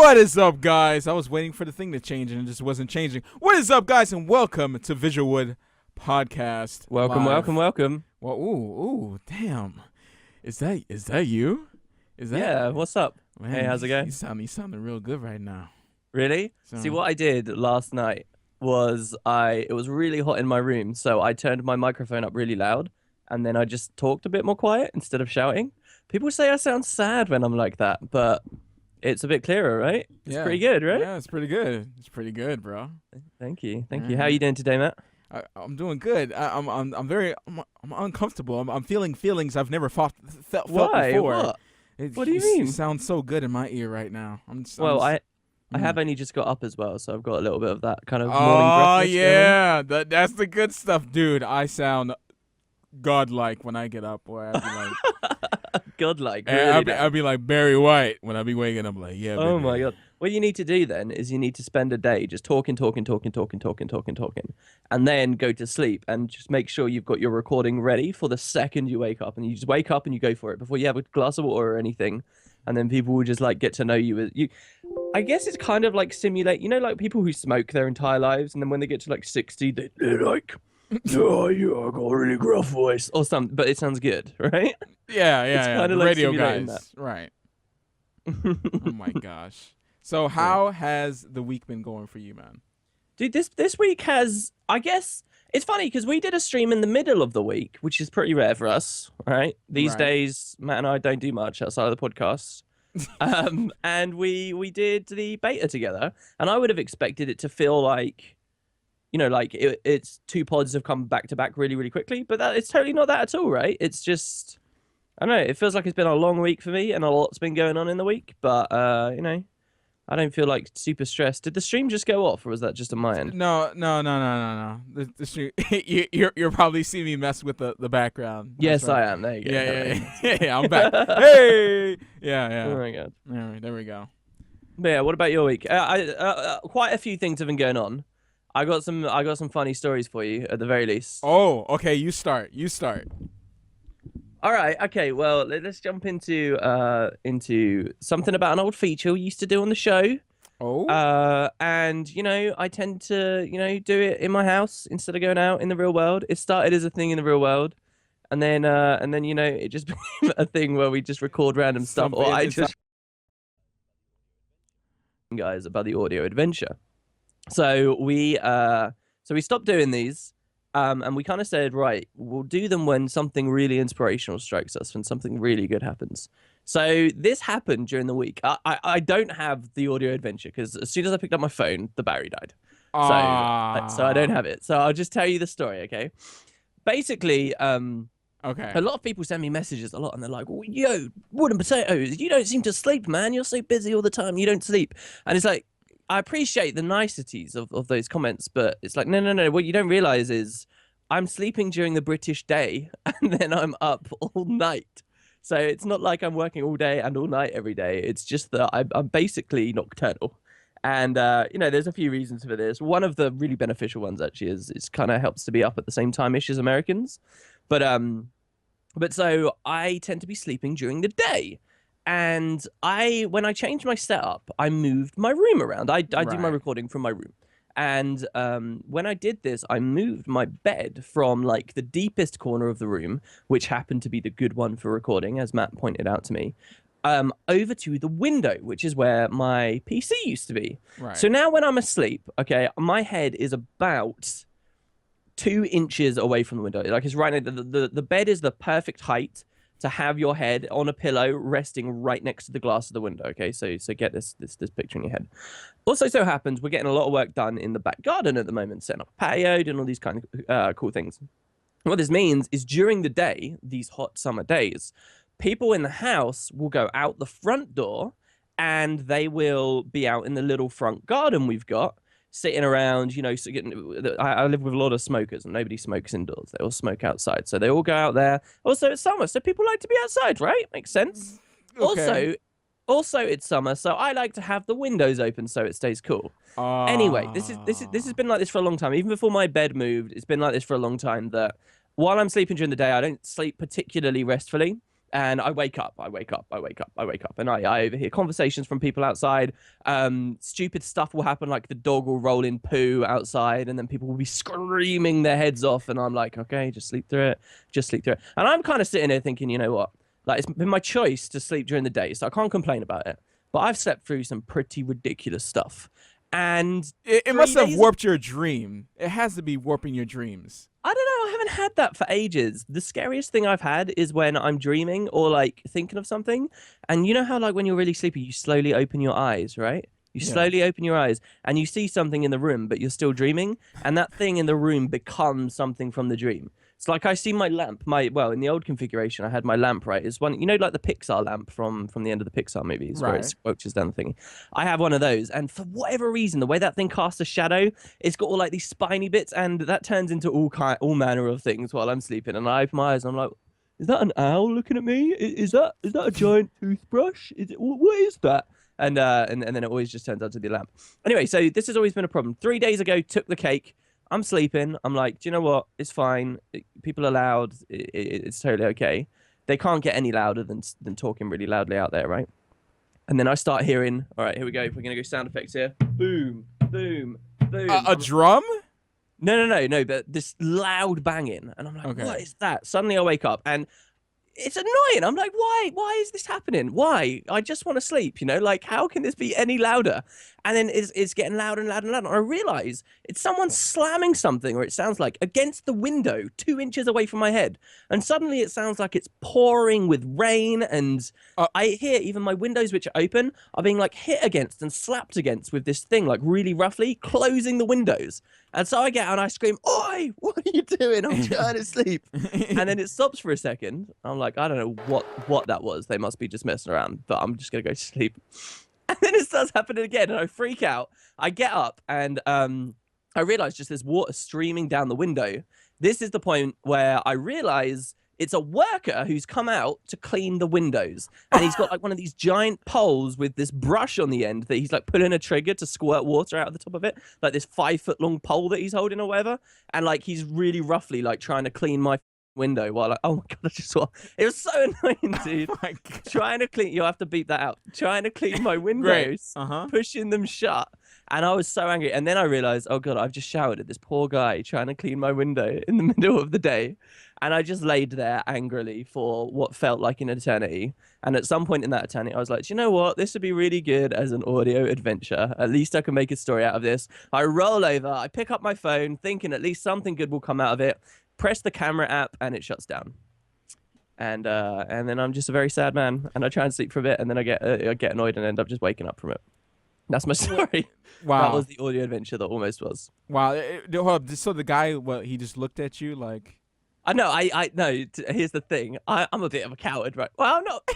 What is up, guys? I was waiting for the thing to change and it just wasn't changing. What is up, guys, and welcome to VisualWood Podcast. Welcome, Live. welcome. Well, ooh, damn. Is that you? Is that? Yeah, what's up? Man, Hey, how's it going? You sounding real good right now. Really? See, what I did last night was it was really hot in my room, so I turned my microphone up really loud, and then I just talked a bit more quiet instead of shouting. People say I sound sad when I'm like that, but it's a bit clearer, right? It's pretty good, right? Yeah, it's pretty good. It's pretty good, bro. Thank you. How are you doing today, Matt? I'm doing good. I'm uncomfortable. I'm feeling feelings I've never felt Why? before. What do you mean? It sounds so good in my ear right now. I have only just got up as well, so I've got a little bit of that kind of morning Oh breakfast yeah, that's the good stuff, dude. I sound godlike when I get up, boy. I'd be like, godlike. Really I'd be like Barry White when I be waking up, like, yeah. Oh baby. my god. What you need to do then is you need to spend a day just talking, and then go to sleep and just make sure you've got your recording ready for the second you wake up, and you just wake up and you go for it before you have a glass of water or anything, and then people will just like get to know you. I guess it's kind of like simulate, like people who smoke their entire lives, and then when they get to like 60, they're like, oh yeah, I got a really gruff voice or something, but it sounds good, right? Yeah. It's Yeah. kind of The like radio simulating guys, right? Oh my gosh. So how has the week been going for you, man? Dude, this week has, I guess, it's funny because we did a stream in the middle of the week, which is pretty rare for us, right? These days, Matt and I don't do much outside of the podcast. And we did the beta together, and I would have expected it to feel like, it's two pods have come back to back really, really quickly, but it's totally not that at all, right? It's just, I don't know, it feels like it's been a long week for me, and a lot's been going on in the week, but, I don't feel like super stressed. Did the stream just go off, or was that just on my end? No. The stream, you're probably seeing me mess with the background. Yes, right. I am. There you go. Yeah. I'm back. Hey. Yeah. Oh my god. All right, there we go. But yeah, what about your week? Quite a few things have been going on. I got some funny stories for you at the very least. Oh, okay. You start. All right. Okay. Well, let's jump into something about an old feature we used to do on the show. Oh. And I tend to do it in my house instead of going out in the real world. It started as a thing in the real world, and then it just became a thing where we just record random stuff, or I just guys about the audio adventure. So we stopped doing these. And we kind of said, right, we'll do them when something really inspirational strikes us, when something really good happens. So this happened during the week. I don't have the audio adventure because as soon as I picked up my phone, the battery died. So I don't have it. So I'll just tell you the story, okay? Basically, okay. A lot of people send me messages a lot, and they're like, oh, yo, Wood and Potatoes, you don't seem to sleep, man. You're so busy all the time. You don't sleep. And it's like, I appreciate the niceties of those comments, but it's like, no. What you don't realize is I'm sleeping during the British day, and then I'm up all night. So it's not like I'm working all day and all night every day. It's just that I'm basically nocturnal. And, there's a few reasons for this. One of the really beneficial ones, actually, is it kind of helps to be up at the same time-ish as Americans. But so I tend to be sleeping during the day. And when I changed my setup, I moved my room around. I do my recording from my room. And when I did this, I moved my bed from like the deepest corner of the room, which happened to be the good one for recording, as Matt pointed out to me, over to the window, which is where my PC used to be. Right. So now when I'm asleep, okay, my head is about 2 inches away from the window. Like it's right now, the bed is the perfect height to have your head on a pillow resting right next to the glass of the window. Okay, so get this picture in your head. Also so happens we're getting a lot of work done in the back garden at the moment, setting up a patio, doing all these kind of cool things. What this means is during the day, these hot summer days, people in the house will go out the front door and they will be out in the little front garden we've got, sitting around, so I live with a lot of smokers and nobody smokes indoors. They all smoke outside. So they all go out there. Also, it's summer, so people like to be outside, right? Makes sense. Okay. Also, it's summer, so I like to have the windows open so it stays cool. Anyway, this has been like this for a long time. Even before my bed moved, it's been like this for a long time that while I'm sleeping during the day, I don't sleep particularly restfully. And I wake up, and I overhear conversations from people outside. Stupid stuff will happen, like the dog will roll in poo outside, and then people will be screaming their heads off, and I'm like, okay, just sleep through it. And I'm kind of sitting there thinking, you know what? Like, it's been my choice to sleep during the day, so I can't complain about it. But I've slept through some pretty ridiculous stuff. And it must have warped your dream. It has to be warping your dreams. I don't know. I haven't had that for ages. The scariest thing I've had is when I'm dreaming or like thinking of something. And you know how like when you're really sleepy, you slowly open your eyes, right? You slowly open your eyes and you see something in the room, but you're still dreaming. And that thing in the room becomes something from the dream. It's like I see my lamp, in the old configuration, I had my lamp, right? It's one, you know, like the Pixar lamp from the end of the Pixar movies, where it squelches down the thing. I have one of those, and for whatever reason, the way that thing casts a shadow, it's got all like these spiny bits, and that turns into all manner of things while I'm sleeping. And I open my eyes, and I'm like, is that an owl looking at me? Is that a giant toothbrush? What is that? And then it always just turns out to be a lamp. Anyway, so this has always been a problem. 3 days ago, took the cake. I'm sleeping. I'm like, do you know what? It's fine. People are loud. It's totally okay. They can't get any louder than talking really loudly out there, right? And then I start hearing, all right, here we go. We're going to go sound effects here. Boom, boom, boom. A drum? No, but this loud banging. And I'm like, what is that? Suddenly I wake up and it's annoying. I'm like, why is this happening? Why? I just want to sleep, you know? Like, how can this be any louder? And then it's getting louder and louder and louder. And I realize it's someone slamming something, or it sounds like, against the window 2 inches away from my head. And suddenly it sounds like it's pouring with rain. And I hear even my windows, which are open, are being like hit against and slapped against with this thing, like really roughly, closing the windows. And so I get out and I scream, "Oi, what are you doing? I'm trying to sleep." And then it stops for a second. I'm like, I don't know what that was. They must be just messing around, but I'm just going to go to sleep. And then it starts happening again, and I freak out. I get up, and I realize just there's water streaming down the window. This is the point where I realize it's a worker who's come out to clean the windows. And he's got like one of these giant poles with this brush on the end that he's like putting a trigger to squirt water out of the top of it. Like this 5 foot long pole that he's holding or whatever. And like he's really roughly like trying to clean my window while like, oh my God, I just saw it was so annoying, dude. Oh my God. Trying to clean, you'll have to beep that out. Trying to clean my windows, pushing them shut. And I was so angry. And then I realized, oh God, I've just showered at this poor guy trying to clean my window in the middle of the day. And I just laid there angrily for what felt like an eternity. And at some point in that eternity, I was like, you know what? This would be really good as an audio adventure. At least I can make a story out of this. I roll over, I pick up my phone, thinking at least something good will come out of it. Press the camera app, and it shuts down. And then I'm just a very sad man. And I try and sleep for a bit, and then I get annoyed and end up just waking up from it. That's my story. Wow. That was the audio adventure that almost was. Wow. Hold up. So the guy, he just looked at you like... I know. I no. Here's the thing. I'm a bit of a coward, right? Well, I'm not.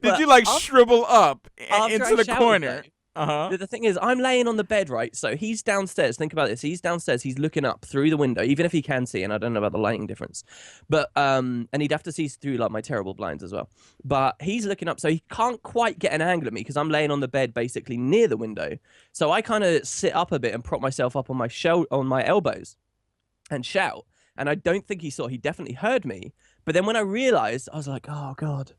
Did you like shrivel up into the showered, corner? Though, the thing is, I'm laying on the bed, right? So he's downstairs. Think about this. He's downstairs. He's looking up through the window, even if he can see, and I don't know about the lighting difference. But and he'd have to see through like my terrible blinds as well. But he's looking up, so he can't quite get an angle at me because I'm laying on the bed basically near the window. So I kind of sit up a bit and prop myself up on my elbows and shout. And I don't think he saw. He definitely heard me. But then when I realized, I was like, oh God,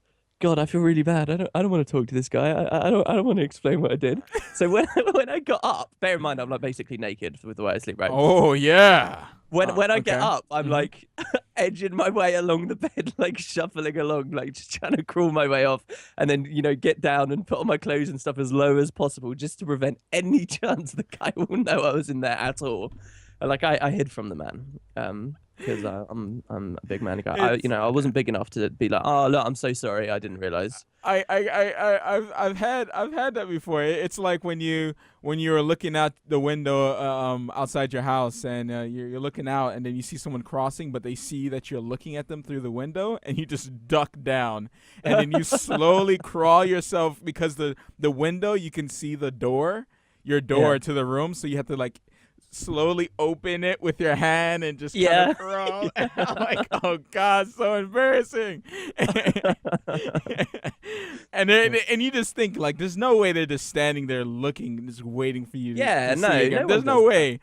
I feel really bad. I don't want to talk to this guy. I don't want to explain what I did. So when I got up, bear in mind I'm like basically naked with the way I sleep, right? Oh yeah. When I get up, I'm like edging my way along the bed, like shuffling along, like just trying to crawl my way off, and then get down and put on my clothes and stuff as low as possible, just to prevent any chance the guy will know I was in there at all. Like I hid from the man. Because I'm a big man guy. I wasn't big enough to be like, oh look, I'm so sorry, I didn't realize. I've had that before. It's like when you're looking out the window outside your house, and you're looking out, and then you see someone crossing, but they see that you're looking at them through the window, and you just duck down, and then you slowly crawl yourself, because the window, you can see your door to the room, so you have to like slowly open it with your hand and just kind of crawl. I'm like, oh God, so embarrassing. and you just think like, there's no way they're just standing there looking, just waiting for you. Yeah, to see again. There's no way.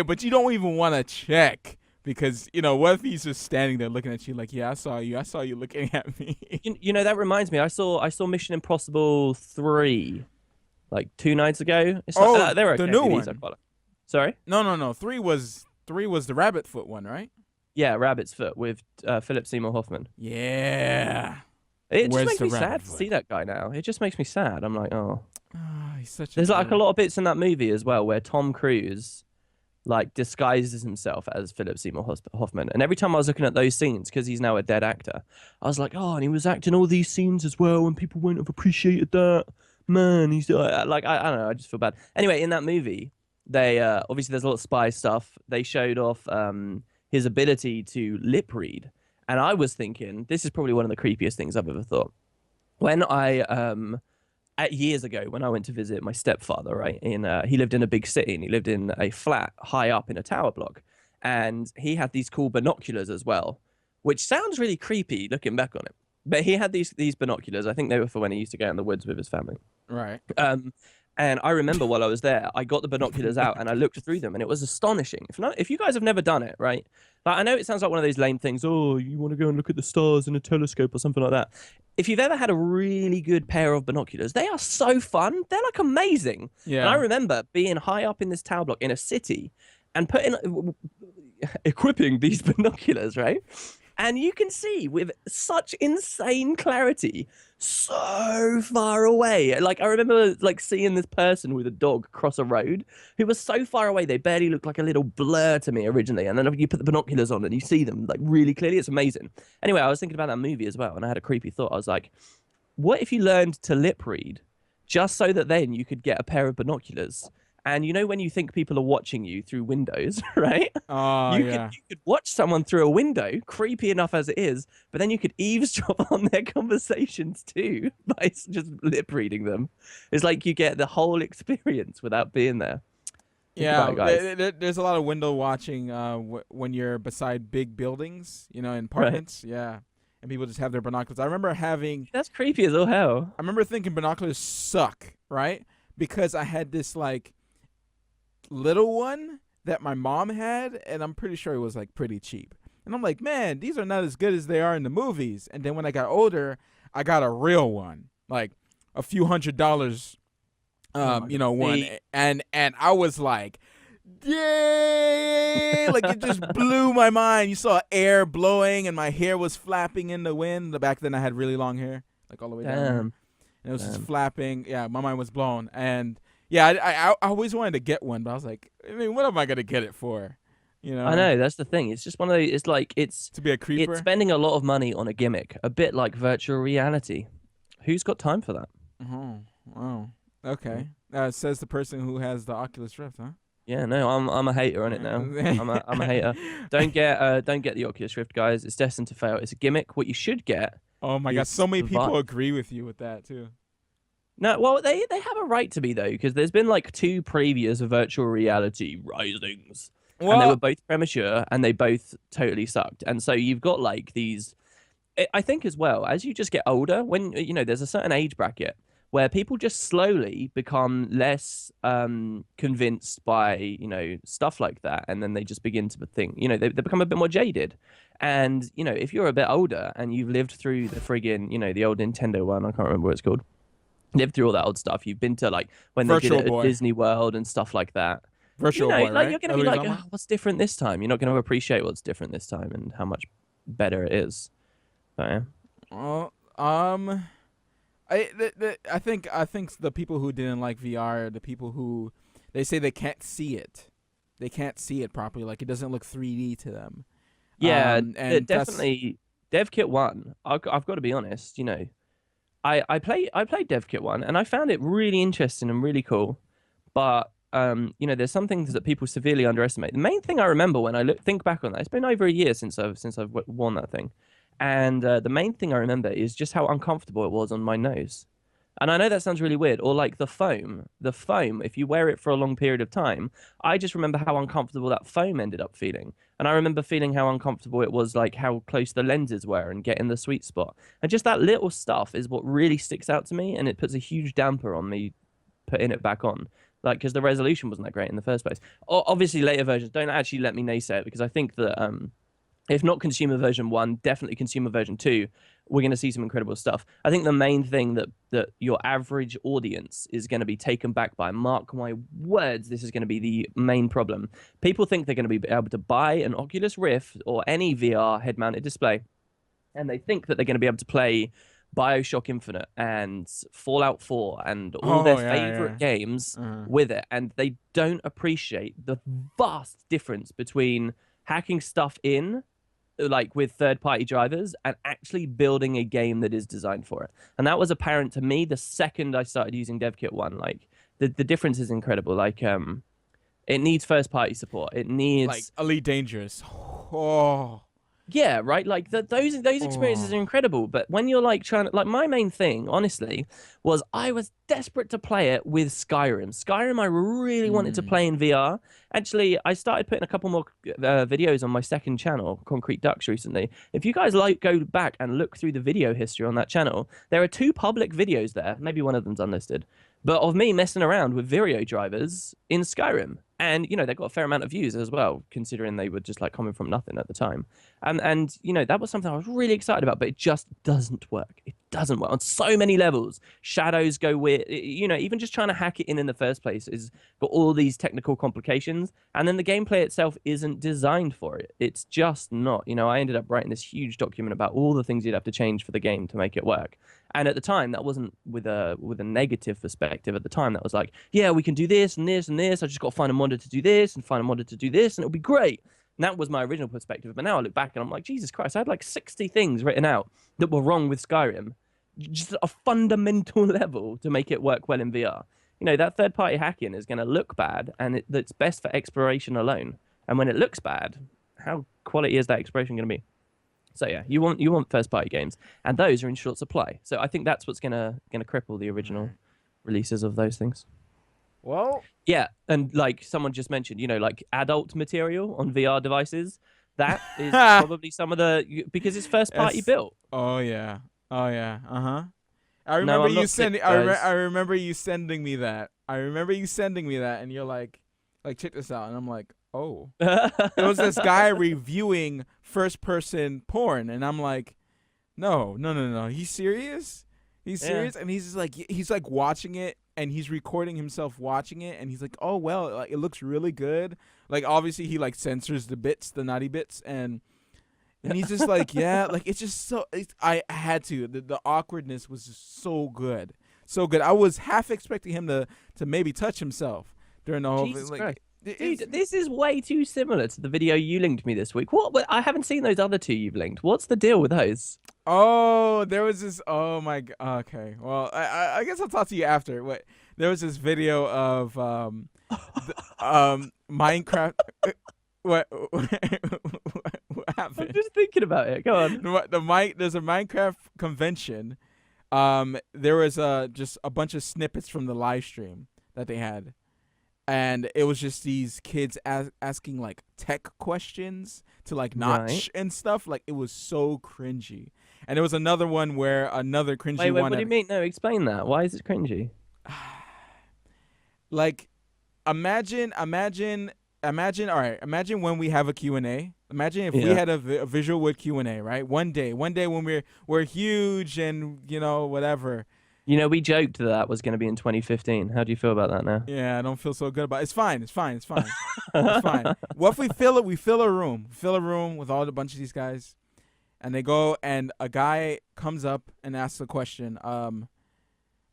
But you don't even want to check because what if he's just standing there looking at you like, yeah, I saw you looking at me. That reminds me. I saw Mission Impossible 3 like 2 nights ago. It's they're okay. The new These one. Sorry. No. Three was the rabbit foot one, right? Yeah, Rabbit's Foot with Philip Seymour Hoffman. Yeah. It just Where's makes the me sad rabbit to foot? see that guy now. It just makes me sad. I'm like, oh. He's such a There's like a good- lot of bits in that movie as well where Tom Cruise like disguises himself as Philip Seymour Hoffman. And every time I was looking at those scenes, because he's now a dead actor, I was like, oh, and he was acting all these scenes as well, and people wouldn't have appreciated that. Man, he's like, I don't know, I just feel bad. Anyway, in that movie, they obviously there's a lot of spy stuff. They showed off his ability to lip read. And I was thinking, this is probably one of the creepiest things I've ever thought. When years ago, when I went to visit my stepfather, right, he lived in a big city, and he lived in a flat high up in a tower block, and he had these cool binoculars as well, which sounds really creepy looking back on it. But he had these binoculars. I think they were for when he used to go in the woods with his family. Right. And I remember while I was there, I got the binoculars out and I looked through them, and it was astonishing. If you guys have never done it, right? Like, I know it sounds like one of those lame things. Oh, you want to go and look at the stars in a telescope or something like that. If you've ever had a really good pair of binoculars, they are so fun. They're like amazing. Yeah. And I remember being high up in this tower block in a city and equipping these binoculars, right? And you can see with such insane clarity so far away. Like, I remember like seeing this person with a dog cross a road who was so far away they barely looked like a little blur to me originally. And then you put the binoculars on and you see them like really clearly. It's amazing. Anyway, I was thinking about that movie as well, and I had a creepy thought. I was like, what if you learned to lip read just so that then you could get a pair of binoculars? And when you think people are watching you through windows, right? Oh, You could watch someone through a window, creepy enough as it is, but then you could eavesdrop on their conversations too by just lip reading them. It's like you get the whole experience without being there. Think about it, guys. There's a lot of window watching when you're beside big buildings, in apartments. Right. Yeah. And people just have their binoculars. I remember That's creepy as all hell. I remember thinking binoculars suck, right? Because I had this like little one that my mom had, and I'm pretty sure it was like pretty cheap. And I'm like, man, these are not as good as they are in the movies. And then when I got older, I got a real one, like a few $100, one, and I was like, yay! Like, it just blew my mind. You saw air blowing, and my hair was flapping in the wind. Back then, I had really long hair, like all the way down. And it was just flapping. Yeah, my mind was blown. And yeah, I always wanted to get one, but I was like, I mean, what am I gonna get it for? I know, that's the thing. It's just one of those. It's like it's to be a creeper. It's spending a lot of money on a gimmick, a bit like virtual reality. Who's got time for that? Oh, okay. Says the person who has the Oculus Rift, huh? Yeah, no, I'm a hater on it now. I'm a hater. Don't get the Oculus Rift, guys. It's destined to fail. It's a gimmick. What you should get. Oh my God, so many people agree with you with that too. No, well, they have a right to be though, because there's been like 2 previous virtual reality risings, and they were both premature, and they both totally sucked. And so you've got like these. I think as well, as you just get older, when there's a certain age bracket where people just slowly become less convinced by stuff like that, and then they just begin to think they become a bit more jaded. And if you're a bit older and you've lived through the friggin' the old Nintendo one, I can't remember what it's called. Lived through all that old stuff. You've been to like when they did it at Disney World and stuff like that. Virtual Boy, like right? you're gonna be like, oh, what's different this time? You're not gonna appreciate what's different this time and how much better it is. But, yeah. Well, I think the people who didn't like VR are the people who they say they can't see it. They can't see it properly. Like, it doesn't look 3D to them. Yeah, and definitely. DevKit 1. I've got to be honest. I played DevKit 1 and I found it really interesting and really cool, but there's some things that people severely underestimate. The main thing I remember when I think back on that, it's been over a year since I've worn that thing, and the main thing I remember is just how uncomfortable it was on my nose. And I know that sounds really weird, or like the foam. The foam, if you wear it for a long period of time, I just remember how uncomfortable that foam ended up feeling. And I remember feeling how uncomfortable it was, like how close the lenses were and getting the sweet spot. And just that little stuff is what really sticks out to me, and it puts a huge damper on me putting it back on. like because the resolution wasn't that great in the first place. Obviously, later versions don't actually let me naysay it because I think that if not consumer version 1, definitely consumer version 2, we're going to see some incredible stuff. I think the main thing that your average audience is going to be taken back by, mark my words, this is going to be the main problem. People think they're going to be able to buy an Oculus Rift or any VR head-mounted display, and they think that they're going to be able to play BioShock Infinite and Fallout 4 and all their favorite games with it, and they don't appreciate the vast difference between hacking stuff in, like with third-party drivers, and actually building a game that is designed for it. And that was apparent to me the second I started using DevKit 1. Like the difference is incredible. Like it needs first-party support. It needs like Elite Dangerous. Oh. Yeah, right. Like those experiences are incredible. But when you're like trying to, like, my main thing, honestly, was I was desperate to play it with Skyrim. Skyrim, I really wanted to play in VR. Actually, I started putting a couple more videos on my second channel, Concrete Ducks, recently. If you guys go back and look through the video history on that channel, there are 2 public videos there. Maybe one of them's unlisted, but of me messing around with video drivers in Skyrim. And, you know, they got a fair amount of views as well, considering they were just like coming from nothing at the time. And you know, that was something I was really excited about, but it just doesn't work. It doesn't work on so many levels. Shadows go weird. You know, even just trying to hack it in the first place is got all these technical complications. And then the gameplay itself isn't designed for it. It's just not. You know, I ended up writing this huge document about all the things you'd have to change for the game to make it work. And at the time, that wasn't with a negative perspective. At the time, that was like, yeah, we can do this and this and this. I just got to find a modder to do this and find a modder to do this, and it'll be great. And that was my original perspective. But now I look back and I'm like, Jesus Christ, I had like 60 things written out that were wrong with Skyrim. Just at a fundamental level to make it work well in VR. You know, that third-party hacking is going to look bad, and it's best for exploration alone. And when it looks bad, how quality is that exploration going to be? So yeah, you want first-party games, and those are in short supply. So I think that's what's gonna cripple the original releases of those things. Well, yeah, and like someone just mentioned, you know, like adult material on VR devices. That is probably some of because it's first-party built. Oh yeah. I remember you sending. I remember you sending me that. And you're like, check this out, and I'm like, oh. It was this guy reviewing first-person porn, and I'm like, no. He's serious? He's serious? And he's like watching it, and he's recording himself watching it, and he's like, oh well, like it looks really good. Like obviously he like censors the bits, the naughty bits, and he's just like, yeah, like it's just so. I had to. The awkwardness was just so good, so good. I was half expecting him to maybe touch himself during the whole thing. Like, dude, this is way too similar to the video you linked me this week. What? I haven't seen those other 2 you've linked. What's the deal with those? Oh, there was this. Oh my god. Okay. Well, I guess I'll talk to you after. There was this video of Minecraft. What happened? I'm just thinking about it. Go on. There's a Minecraft convention. There was just a bunch of snippets from the live stream that they had, and it was just these kids asking like tech questions to like Notch and stuff. Like it was so cringy. And there was another one where another cringy one. Wait, what do you mean? No, explain that. Why is it cringy? Like, imagine. All right. Imagine when we have a Q&A. Imagine if we had a VisualWood Q&A, right? One day when we're huge and you know whatever. You know, we joked that was going to be in 2015. How do you feel about that now? Yeah, I don't feel so good about it. It's fine. It's fine. It's fine. What if we fill it? We fill a room. Fill a room with all the bunch of these guys, and they go, and a guy comes up and asks a question.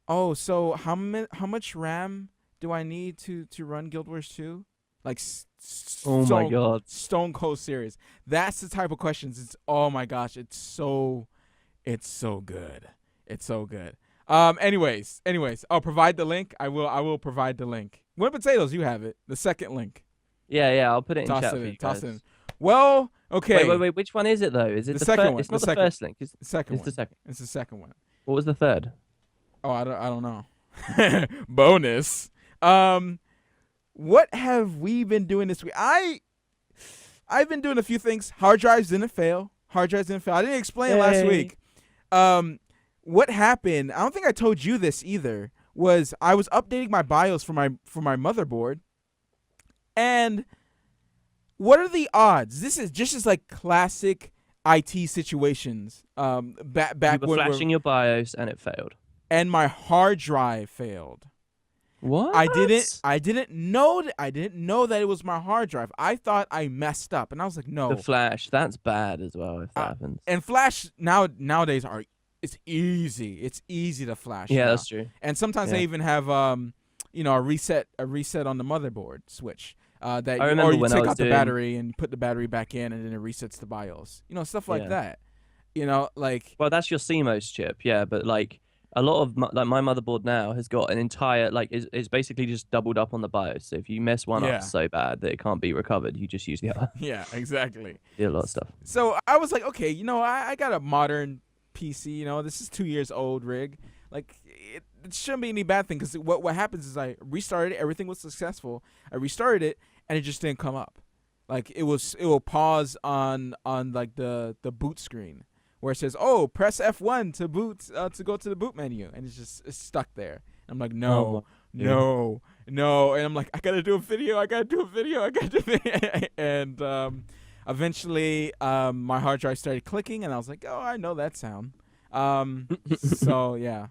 Oh, so how much RAM do I need to run Guild Wars 2? Like, oh my god, stone cold serious. That's the type of questions. It's oh my gosh, it's so good. It's so good. Anyways, I'll provide the link. I will provide the link. When potatoes, you have it. The second link. Yeah, I'll put it in chat for you guys. Toss it in. Well, okay. Wait. Which one is it though? Is it the second one? It's not the first link. It's the second one. It's the second. It's the second one. What was the third? Oh, I don't know. Bonus. What have we been doing this week? I've been doing a few things. Hard drives didn't fail. I didn't explain last week. What happened? I don't think I told you this either. was I was updating my BIOS for my motherboard, and what are the odds? This is just as like classic IT situations. Back You were when flashing your BIOS and it failed. and my hard drive failed. What? I didn't know that it was my hard drive. I thought I messed up, and I was like, no. The flash, that's bad as well if that happens. And flash nowadays it's easy. It's easy to flash. Yeah, now. that's true. And sometimes they even have a reset on the motherboard switch. That I remember or you when I take was out the doing- battery and put the battery back in, and then it resets the BIOS. Stuff like that. Like. Well, that's your CMOS chip, yeah. But like a lot of my motherboard now has got an entire is basically just doubled up on the BIOS. So if you mess one up so bad that it can't be recovered, you just use the other. Yeah, exactly. Do a lot of stuff. So I was like, okay, I got a modern PC. This is 2 years old rig. Like it shouldn't be any bad thing, because what happens is I restarted it, everything was successful. I restarted it and it just didn't come up. Like it will pause on like the boot screen, where it says, "Oh, press F1 to boot to go to the boot menu," and it's stuck there. I'm like, no, and I'm like, I gotta do a video, and eventually, my hard drive started clicking, and I was like, oh, I know that sound. So yeah,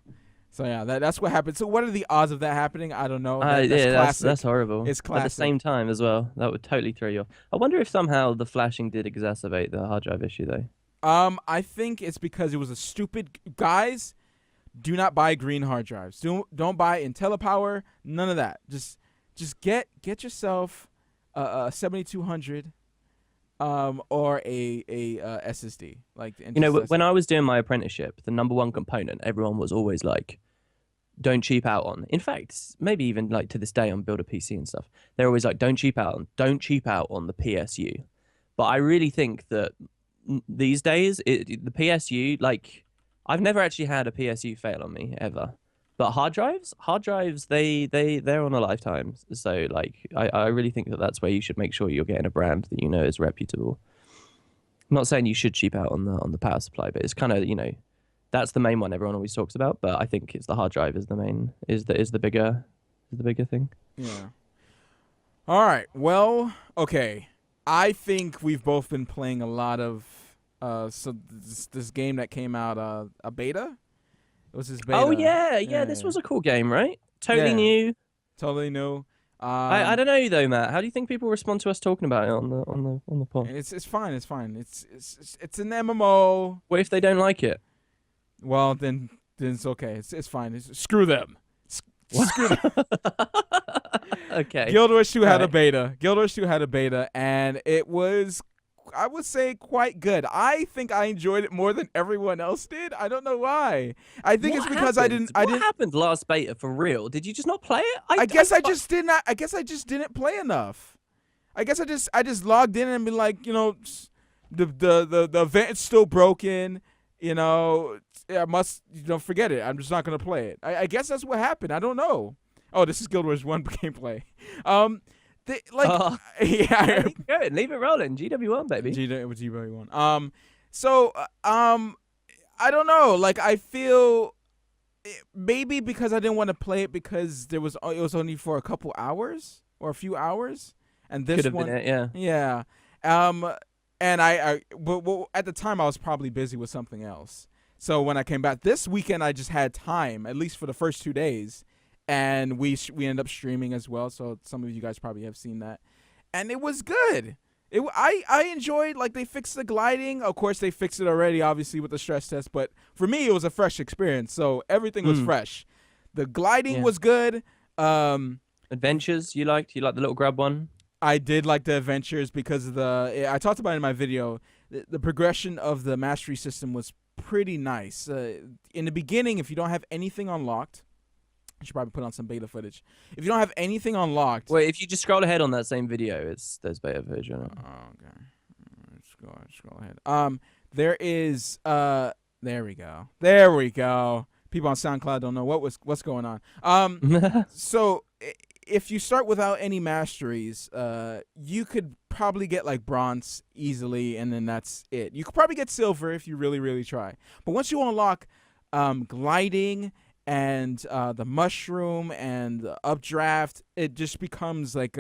that's what happened. So what are the odds of that happening? I don't know. That's horrible. It's classic. At the same time as well, that would totally throw you off. I wonder if somehow the flashing did exacerbate the hard drive issue though. I think it's because it was a stupid guys. Do not buy green hard drives. Don't buy IntelliPower. None of that. Just get yourself a 7200, or a SSD. Like when I was doing my apprenticeship, the number one component everyone was always like, don't cheap out on. In fact, maybe even like to this day on Build a PC and stuff, they're always like, don't cheap out on the PSU. But I really think that these days the PSU, like, I've never actually had a PSU fail on me ever, but hard drives they're on a lifetime. So like I really think that's where you should make sure you're getting a brand that is reputable. I'm not saying you should cheap out on the power supply, but it's kind of that's the main one everyone always talks about, but I think it's the hard drive is the bigger thing. Yeah. All right, well, okay, I think we've both been playing a lot of so this game that came out, a beta. It was his beta. Oh yeah. This was a cool game, right? Totally new. Totally new. I don't know though, Matt. How do you think people respond to us talking about it on the pod? It's fine. It's fine. It's an MMO. What if they don't like it? Well, then it's okay. It's fine. Screw them. Screw them. Okay. Guild Wars 2 had a beta. Guild Wars 2 had a beta, and it was, I would say, quite good. I think I enjoyed it more than everyone else did. I don't know why. I think it's because I didn't. What happened last beta for real? Did you just not play it? I guess I just did not. I guess I just didn't play enough. I guess I just logged in and be like, the event is still broken. I must forget it. I'm just not gonna play it. I guess that's what happened. I don't know. Oh, this is Guild Wars 1 gameplay. Yeah. Good. Leave it rolling. GW1, baby. GW1. I don't know. Like, I feel maybe because I didn't want to play it because it was only for a couple hours or a few hours, and this could have one, been it, yeah. And but at the time I was probably busy with something else. So when I came back this weekend, I just had time, at least for the first 2 days. And we ended up streaming as well, so some of you guys probably have seen that, and it was good. I enjoyed, like, they fixed the gliding. Of course, they fixed it already, obviously, with the stress test. But for me, it was a fresh experience, so everything was fresh. The gliding was good. Adventures you liked? You liked the little grub one? I did like the adventures because of I talked about it in my video. The progression of the mastery system was pretty nice. In the beginning, if you don't have anything unlocked. I should probably put on some beta footage. If you don't have anything unlocked... Wait, if you just scroll ahead on that same video, there's beta footage on it. Oh, okay. Scroll ahead. There is... There we go. People on SoundCloud don't know what's going on. So, if you start without any masteries, you could probably get, like, bronze easily, and then that's it. You could probably get silver if you really, really try. But once you unlock gliding... and the mushroom and the updraft, it just becomes like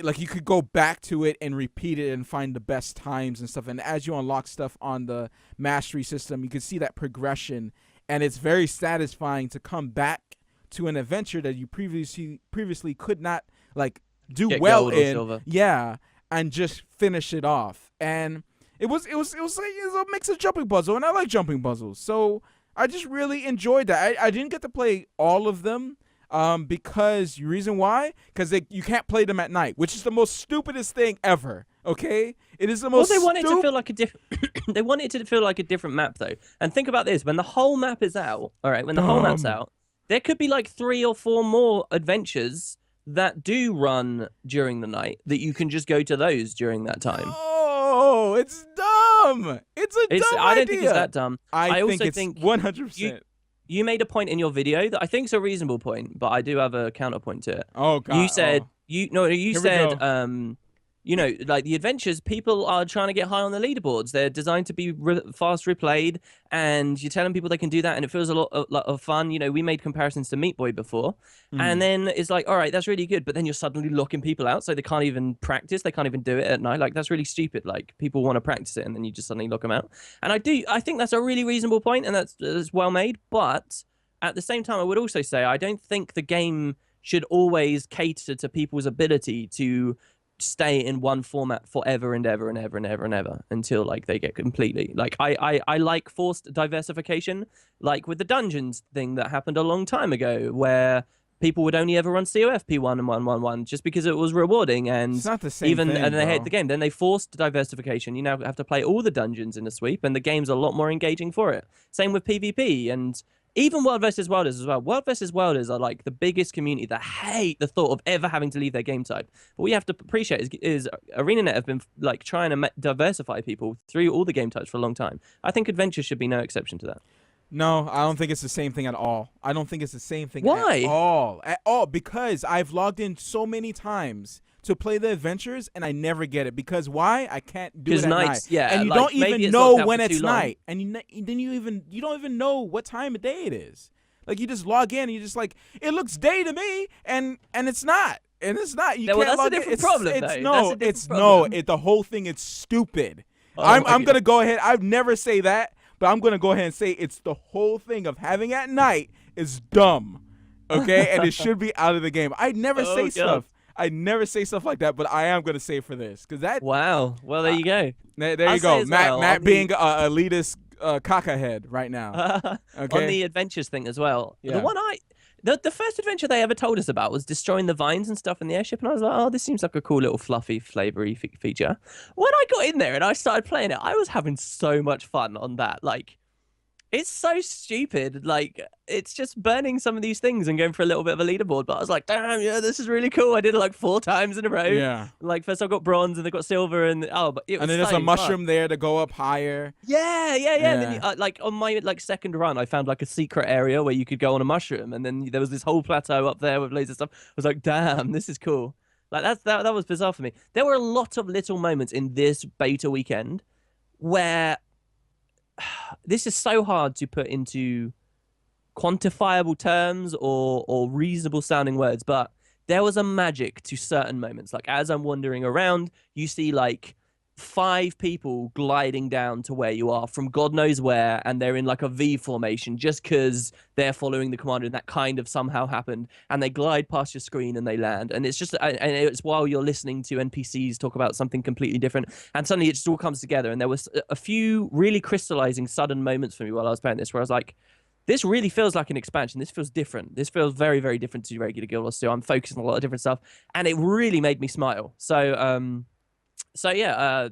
like you could go back to it and repeat it and find the best times and stuff. And as you unlock stuff on the mastery system, you can see that progression, and it's very satisfying to come back to an adventure that you previously could not like do Get well gold or in, silver. and just finish it off. And it was a mix of jumping puzzle, and I like jumping puzzles, so I just really enjoyed that. I didn't get to play all of them, because reason why? Because you can't play them at night, which is the most stupidest thing ever. Okay, it is the most. Well, they want it to feel like a different. They want it to feel like a different map, though. And think about this: when the whole map is out, all right, when the whole map's out, there could be like 3 or 4 more adventures that do run during the night that you can just go to those during that time. Oh, it's dumb. It's a dumb I don't idea. think it's that dumb. I also think 100%. You made a point in your video that I think is a reasonable point, but I do have a counterpoint to it. Oh God. You said Here you said we go. you know, like the adventures, people are trying to get high on the leaderboards. They're designed to be fast replayed, and you're telling people they can do that, and it feels a lot of fun. You know, we made comparisons to Meat Boy before, and then it's like, all right, that's really good, but then you're suddenly locking people out, so they can't even practice. They can't even do it at night. Like, that's really stupid. Like, people want to practice it, and then you just suddenly lock them out. And I think that's a really reasonable point, and that's well made. But at the same time, I would also say I don't think the game should always cater to people's ability to stay in one format forever and ever and ever and ever and ever until like they get completely like I like forced diversification, like with the dungeons thing that happened a long time ago, where people would only ever run COF P1 and 111 just because it was rewarding, and It's not the same thing, and they hate bro. the game. Then they forced diversification. You now have to play all the dungeons in a sweep, and the game's a lot more engaging for it. Same with PvP, and even World vs. Wilders as well. World vs. Wilders are like the biggest community that hate the thought of ever having to leave their game type. But what you have to appreciate is ArenaNet have been like trying to diversify people through all the game types for a long time. I think Adventure should be no exception to that. No, I don't think it's the same thing at all. I don't think it's the same thing Why? at all. At all, because I've logged in so many times to play the adventures, and I never get it. Because why? I can't do it at nights, night. yeah, and you like, don't maybe even it's know locked out when for it's too long. night, and you don't even know what time of day it is. Like, you just log in, and you're just like, it looks day to me, and it's not. And it's not. You Yeah, well, can't that's a log different in. problem, It's, though. it's That's no, a different it's problem. no. The whole thing is stupid. Oh, I'm okay. gonna go ahead. I've never say that, but I'm gonna go ahead and say it's the whole thing of having at night is dumb. Okay, and it should be out of the game. I never say God. stuff. I never say stuff like that, but I am gonna say for this because that. Wow. Well, there you go. There I'll you go. say as Matt well, Matt on being elitist cockahead right now. Okay. On the adventures thing as well. Yeah. The one the first adventure they ever told us about was destroying the vines and stuff in the airship, and I was like, oh, this seems like a cool little fluffy, flavory feature. When I got in there and I started playing it, I was having so much fun on that. Like, it's so stupid. Like, it's just burning some of these things and going for a little bit of a leaderboard. But I was like, damn, yeah, this is really cool. I did it like 4 times in a row. Yeah. Like, first I got bronze and they got silver, and but it was And then there's so a fun. mushroom there to go up higher. Yeah. And then Yeah. like on my like second run, I found like a secret area where you could go on a mushroom, and then there was this whole plateau up there with loads of stuff. I was like, damn, this is cool. Like that was bizarre for me. There were a lot of little moments in this beta weekend where this is so hard to put into quantifiable terms or reasonable sounding words, but there was a magic to certain moments. Like, as I'm wandering around, you see like 5 people gliding down to where you are from God knows where, and they're in like a V formation just because they're following the commander, and that kind of somehow happened, and they glide past your screen and they land, and it's just and it's while you're listening to NPCs talk about something completely different, and suddenly it just all comes together. And there was a few really crystallizing sudden moments for me while I was playing this where I was like, this really feels like an expansion. This feels different. This feels very, very different to regular Guild Wars 2. I'm focusing on a lot of different stuff, and it really made me smile. So yeah,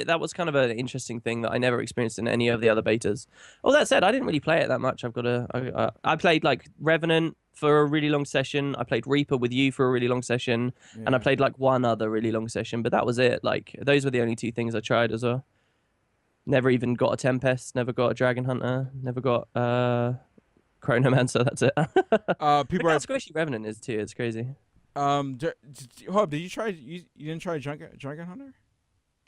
that was kind of an interesting thing that I never experienced in any of the other betas. All that said, I didn't really play it that much. I played like Revenant for a really long session. I played Reaper with you for a really long session, and I played like one other really long session, but that was it. Like, those were the only 2 things I tried as well. Never even got a Tempest, never got a Dragon Hunter, never got Chronomancer. That's it. People Look how are. squishy Revenant is too. It's crazy. Hold up, did you try? You didn't try Dragon Hunter?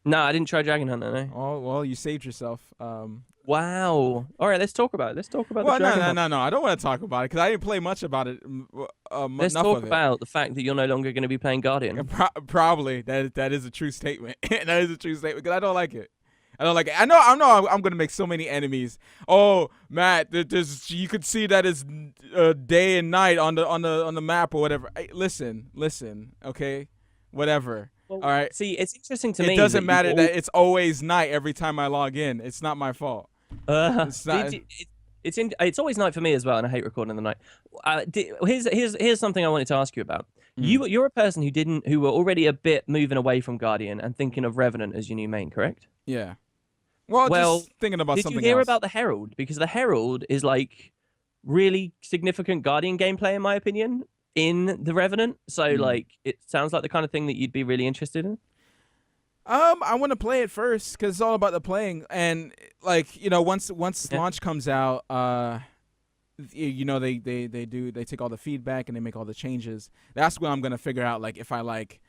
No, I didn't try Dragon Hunter. No. Oh well, you saved yourself. Wow. All right, let's talk about it. Let's talk about the Well, Dragon Hunter. no. I don't want to talk about it because I didn't play much about it. Let's Enough talk of it. about the fact that you're no longer going to be playing Guardian. Probably that is a true statement. That is a true statement because I don't like it. I don't like it. I know. I'm gonna make so many enemies. Oh, Matt, you could see that it's day and night on the map or whatever. Listen. Okay, whatever. Well, All right. See, it's interesting to me. It doesn't matter that it's always night every time I log in. It's not my fault. It's not. It's always night for me as well, and I hate recording in the night. Here's something I wanted to ask you about. You're a person who were already a bit moving away from Guardian and thinking of Revenant as your new main, correct? Yeah. Well, just thinking about something else. Did you hear about the Herald? Because the Herald is like really significant Guardian gameplay, in my opinion, in the Revenant. So like, it sounds like the kind of thing that you'd be really interested in. I want to play it first because it's all about the playing, and like once launch comes out, they take all the feedback and they make all the changes. That's when I'm gonna figure out like if I like,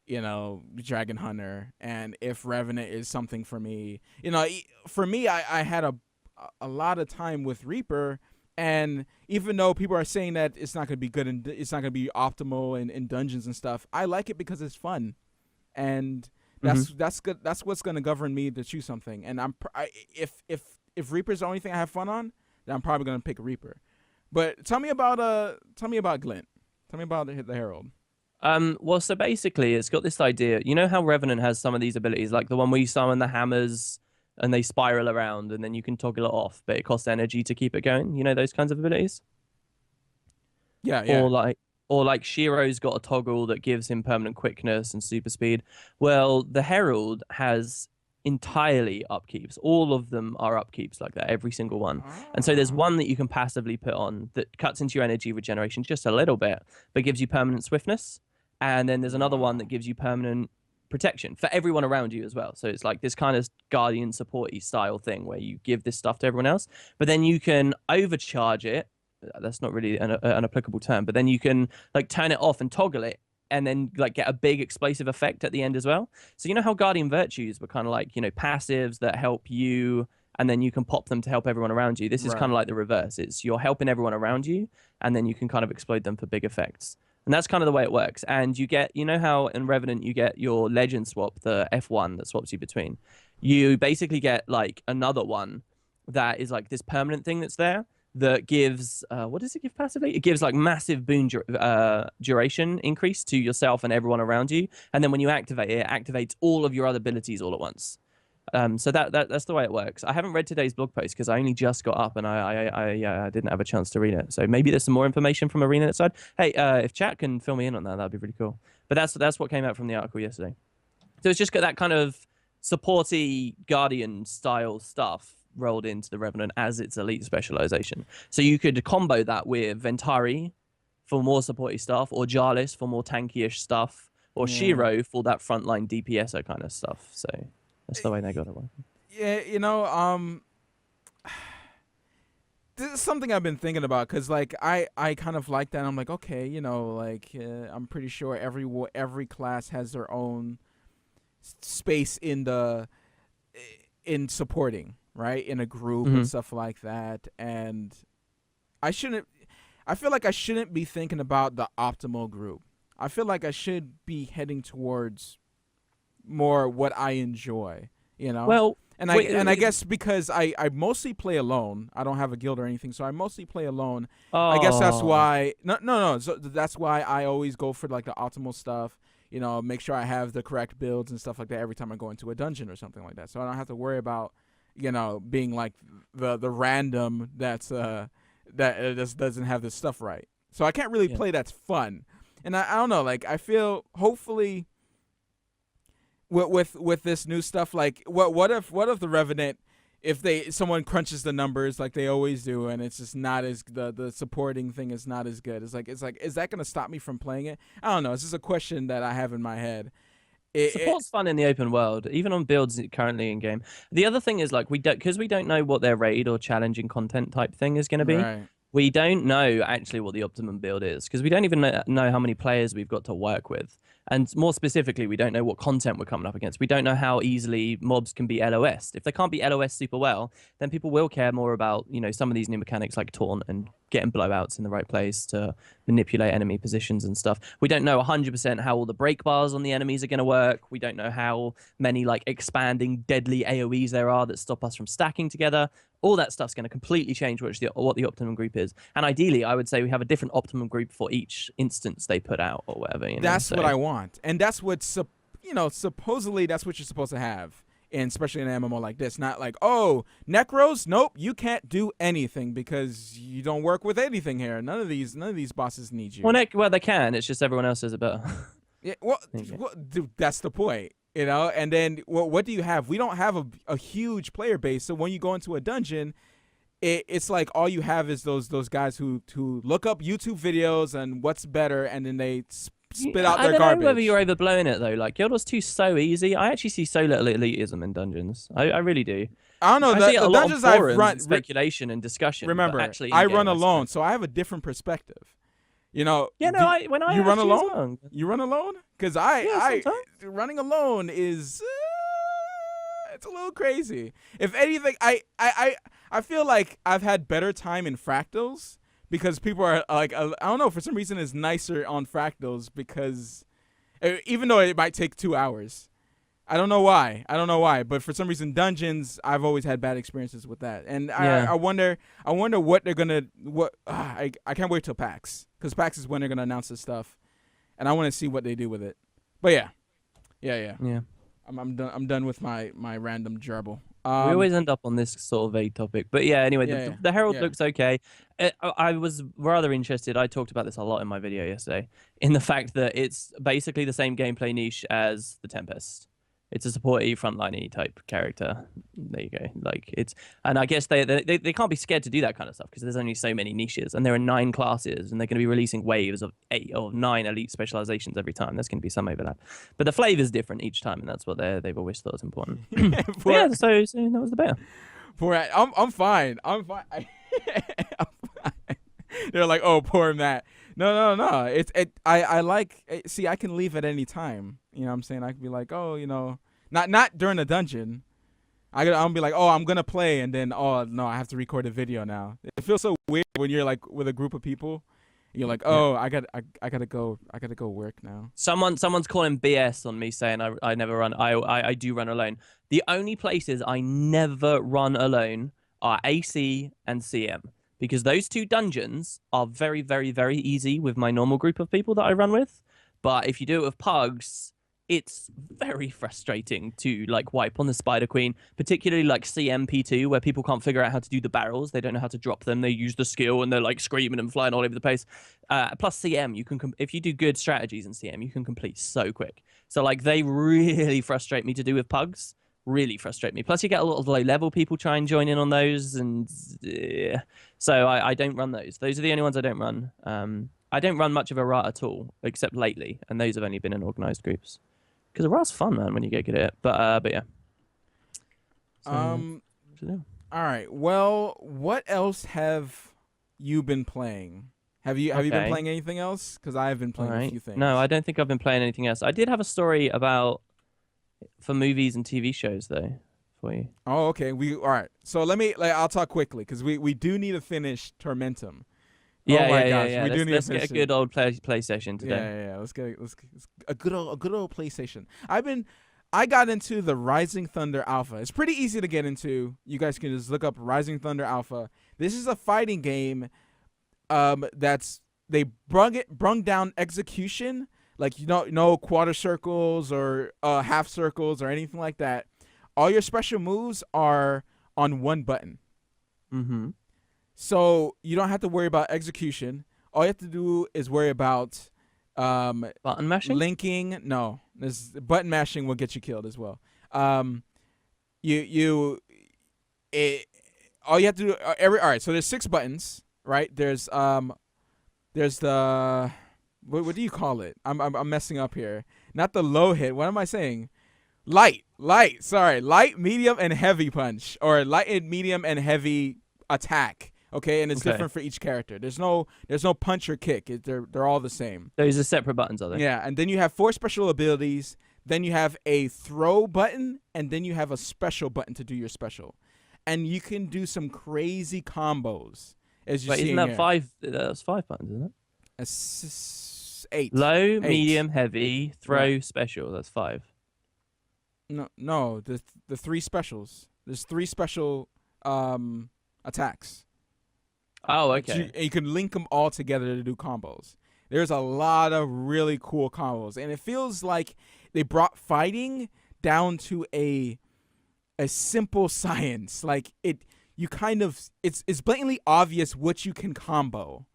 Dragon Hunter and if Revenant is something for me. For me, I had a lot of time with Reaper, and even though people are saying that it's not gonna be good and it's not gonna be optimal in dungeons and stuff, I like it because it's fun, and that's good. That's what's gonna govern me to choose something. And if Reaper's the only thing I have fun on, then I'm probably gonna pick Reaper. But tell me about Glint. Tell me about the Herald. Well, so basically, it's got this idea. You know how Revenant has some of these abilities, like the one where you summon the hammers and they spiral around, and then you can toggle it off, but it costs energy to keep it going. You know those kinds of abilities. Yeah. Or like Shiro's got a toggle that gives him permanent quickness and super speed. Well, the Herald has entirely upkeeps. All of them are upkeeps like that, every single one. And so there's one that you can passively put on that cuts into your energy regeneration just a little bit, but gives you permanent swiftness. And then there's another one that gives you permanent protection for everyone around you as well. So it's like this kind of Guardian supporty style thing where you give this stuff to everyone else, but then you can overcharge it. That's not really an applicable term, but then you can like turn it off and toggle it, and then like get a big explosive effect at the end as well. So you know how Guardian virtues were kind of like, passives that help you, and then you can pop them to help everyone around you. This is kind of like the reverse. It's you're helping everyone around you, and then you can kind of explode them for big effects. And that's kind of the way it works. And you get, how in Revenant you get your legend swap, the F1 that swaps you between. You basically get like another one that is like this permanent thing that's there, that gives, what does it give passively? It gives like massive boon duration increase to yourself and everyone around you. And then when you activate it, it activates all of your other abilities all at once. So that's the way it works. I haven't read today's blog post because I only just got up and I didn't have a chance to read it. So maybe there's some more information from Arena side. Hey, if chat can fill me in on that, that'd be really cool. But that's what came out from the article yesterday. So it's just got that kind of supporty Guardian style stuff rolled into the Revenant as its elite specialization. So you could combo that with Ventari for more supporty stuff, or Jarlis for more tanky-ish stuff, or Shiro for that frontline DPSer kind of stuff. So that's the way they got it working. Yeah, this is something I've been thinking about because like I kind of like that. I'm like, okay, I'm pretty sure every class has their own space in supporting, right, in a group and stuff like that. And I feel like I shouldn't be thinking about the optimal group. I feel like I should be heading towards more what I enjoy, Well, I guess because I mostly play alone. I don't have a guild or anything, so I mostly play alone. I guess that's why. No. So that's why I always go for like the optimal stuff. Make sure I have the correct builds and stuff like that every time I go into a dungeon or something like that. So I don't have to worry about being like the random that just doesn't have this stuff right. So I can't really play that's fun. And I don't know. Like I feel hopefully. With this new stuff, like what if the Revenant, if someone crunches the numbers like they always do, and it's just not as the supporting thing is not as good. It's like is that gonna stop me from playing it? I don't know. It's just a question that I have in my head. Support's fun in the open world, even on builds currently in game. The other thing is like we don't know what their raid or challenging content type thing is going to be. Right. We don't know actually what the optimum build is because we don't even know how many players we've got to work with. And more specifically, we don't know what content we're coming up against. We don't know how easily mobs can be LOS'd. If they can't be LOS super well, then people will care more about, some of these new mechanics like taunt and getting blowouts in the right place to manipulate enemy positions and stuff. We don't know 100% how all the break bars on the enemies are going to work. We don't know how many like expanding deadly AoEs there are that stop us from stacking together. All that stuff's going to completely change what the optimum group is. And ideally, I would say we have a different optimum group for each instance they put out or whatever. That's what I want. And that's what, supposedly that's what you're supposed to have. And especially in an MMO like this. Not like, oh, Necros? Nope, you can't do anything because you don't work with anything here. None of these bosses need you. Well, they can. It's just everyone else does it better. Yeah, well, dude, that's the point. And then what do you have? We don't have a huge player base, so when you go into a dungeon, it's like all you have is those guys who look up YouTube videos and what's better, and then they spit out their garbage. I don't know whether you're overblowing it though. Like Guild Wars 2 is so easy. I actually see so little elitism in dungeons. I really do. I don't know. The dungeons I've run, speculation and discussion. Remember, actually I run alone, so I have a different perspective. Yeah, no. When I you run alone, you run alone, because I sometimes. running alone is it's a little crazy. If anything, I feel like I've had better time in fractals because people are like, I don't know, for some reason it's nicer on fractals because even though it might take 2 hours. I don't know why, but for some reason dungeons, I've always had bad experiences with that, and I wonder what they're gonna I can't wait till PAX, because PAX is when they're gonna announce this stuff, and I want to see what they do with it. But yeah. I'm done with my random gerbil. We always end up on this sort of vague topic, but yeah. Anyway, the Herald looks okay. I was rather interested. I talked about this a lot in my video yesterday, in the fact that it's basically the same gameplay niche as the Tempest. It's a supporty frontline type character. There you go. And I guess they can't be scared to do that kind of stuff because there's only so many niches, and there are 9 classes, and they're going to be releasing waves of 8 or 9 elite specializations every time. There's going to be some overlap, but the flavor's different each time, and that's what they've always thought was important. So that was the bear. I'm fine. I'm fine. I'm fine. They're like, oh, poor Matt. No. I like. See, I can leave at any time. You know what I'm saying? I could be like, oh, not during a dungeon. I'll be like, oh, I'm gonna play, and then, oh no, I have to record a video now. It feels so weird when you're like with a group of people. You're like, oh, I gotta go work now. Someone's calling BS on me saying I never run. I do run alone. The only places I never run alone are AC and CM. Because those 2 dungeons are very, very, very easy with my normal group of people that I run with. But if you do it with pugs, it's very frustrating to like wipe on the Spider Queen, particularly like CMP2, where people can't figure out how to do the barrels. They don't know how to drop them. They use the skill and they're like screaming and flying all over the place. Plus CM, you can if you do good strategies in CM, you can complete so quick. So like they really frustrate me to do with pugs. Really frustrate me. Plus, you get a lot of low-level people try and join in on those, and so I don't run those. Those are the only ones I don't run. I don't run much of a rat at all, except lately, and those have only been in organized groups. Because a rat's fun, man, when you get good at it. But yeah. So, all right. Well, what else have you been playing? Have you been playing anything else? Because I have been playing a few things. No, I don't think I've been playing anything else. I did have a story for movies and TV shows though for you. Oh, okay. All right. So I'll talk quickly because we do need to finish Tormentum. Yeah, oh my gosh, yeah. We do need let's to finish get a good old play session today. Yeah. Let's get a good old PlayStation. I got into the Rising Thunder Alpha. It's pretty easy to get into. You guys can just look up Rising Thunder Alpha. This is a fighting game. They brung down execution. Like, no quarter circles or half circles or anything like that. All your special moves are on one button. Mm-hmm. So you don't have to worry about execution. All you have to do is worry about button mashing. Linking. No, button mashing will get you killed as well. All you have to do all right. So there's 6 buttons, right? There's the what do you call it? I'm messing up here. Not the low hit. What am I saying? Light. Sorry. Light, medium, and heavy punch. Or light and medium and heavy attack. Okay, and it's Okay. different for each character. There's no punch or kick. They're all the same. Those are separate buttons, are they? Yeah, and then you have 4 special abilities. Then you have a throw button, and then you have a special button to do your special. And you can do some crazy combos. As you Wait, see isn't that here. 5? That's 5 buttons, isn't it? 8. Low, 8. medium, heavy, throw, special. That's 5. No, the 3 specials. There's 3 special attacks. Oh, okay. You can link them all together to do combos. There's a lot of really cool combos, and it feels like they brought fighting down to a simple science. Like it's blatantly obvious what you can combo,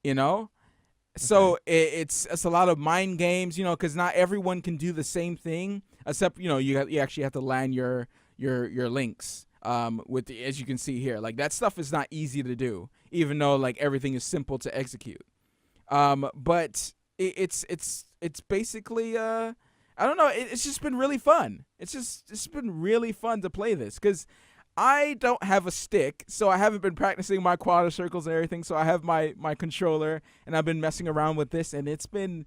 you know. So it's a lot of mind games, you know, because not everyone can do the same thing. Except, you know, you actually have to land your links. As you can see here, like that stuff is not easy to do, even though like everything is simple to execute. But it's basically I don't know. It's just been really fun. It's been really fun to play this because I don't have a stick, so I haven't been practicing my quarter circles and everything. So I have my controller, and I've been messing around with this, and it's been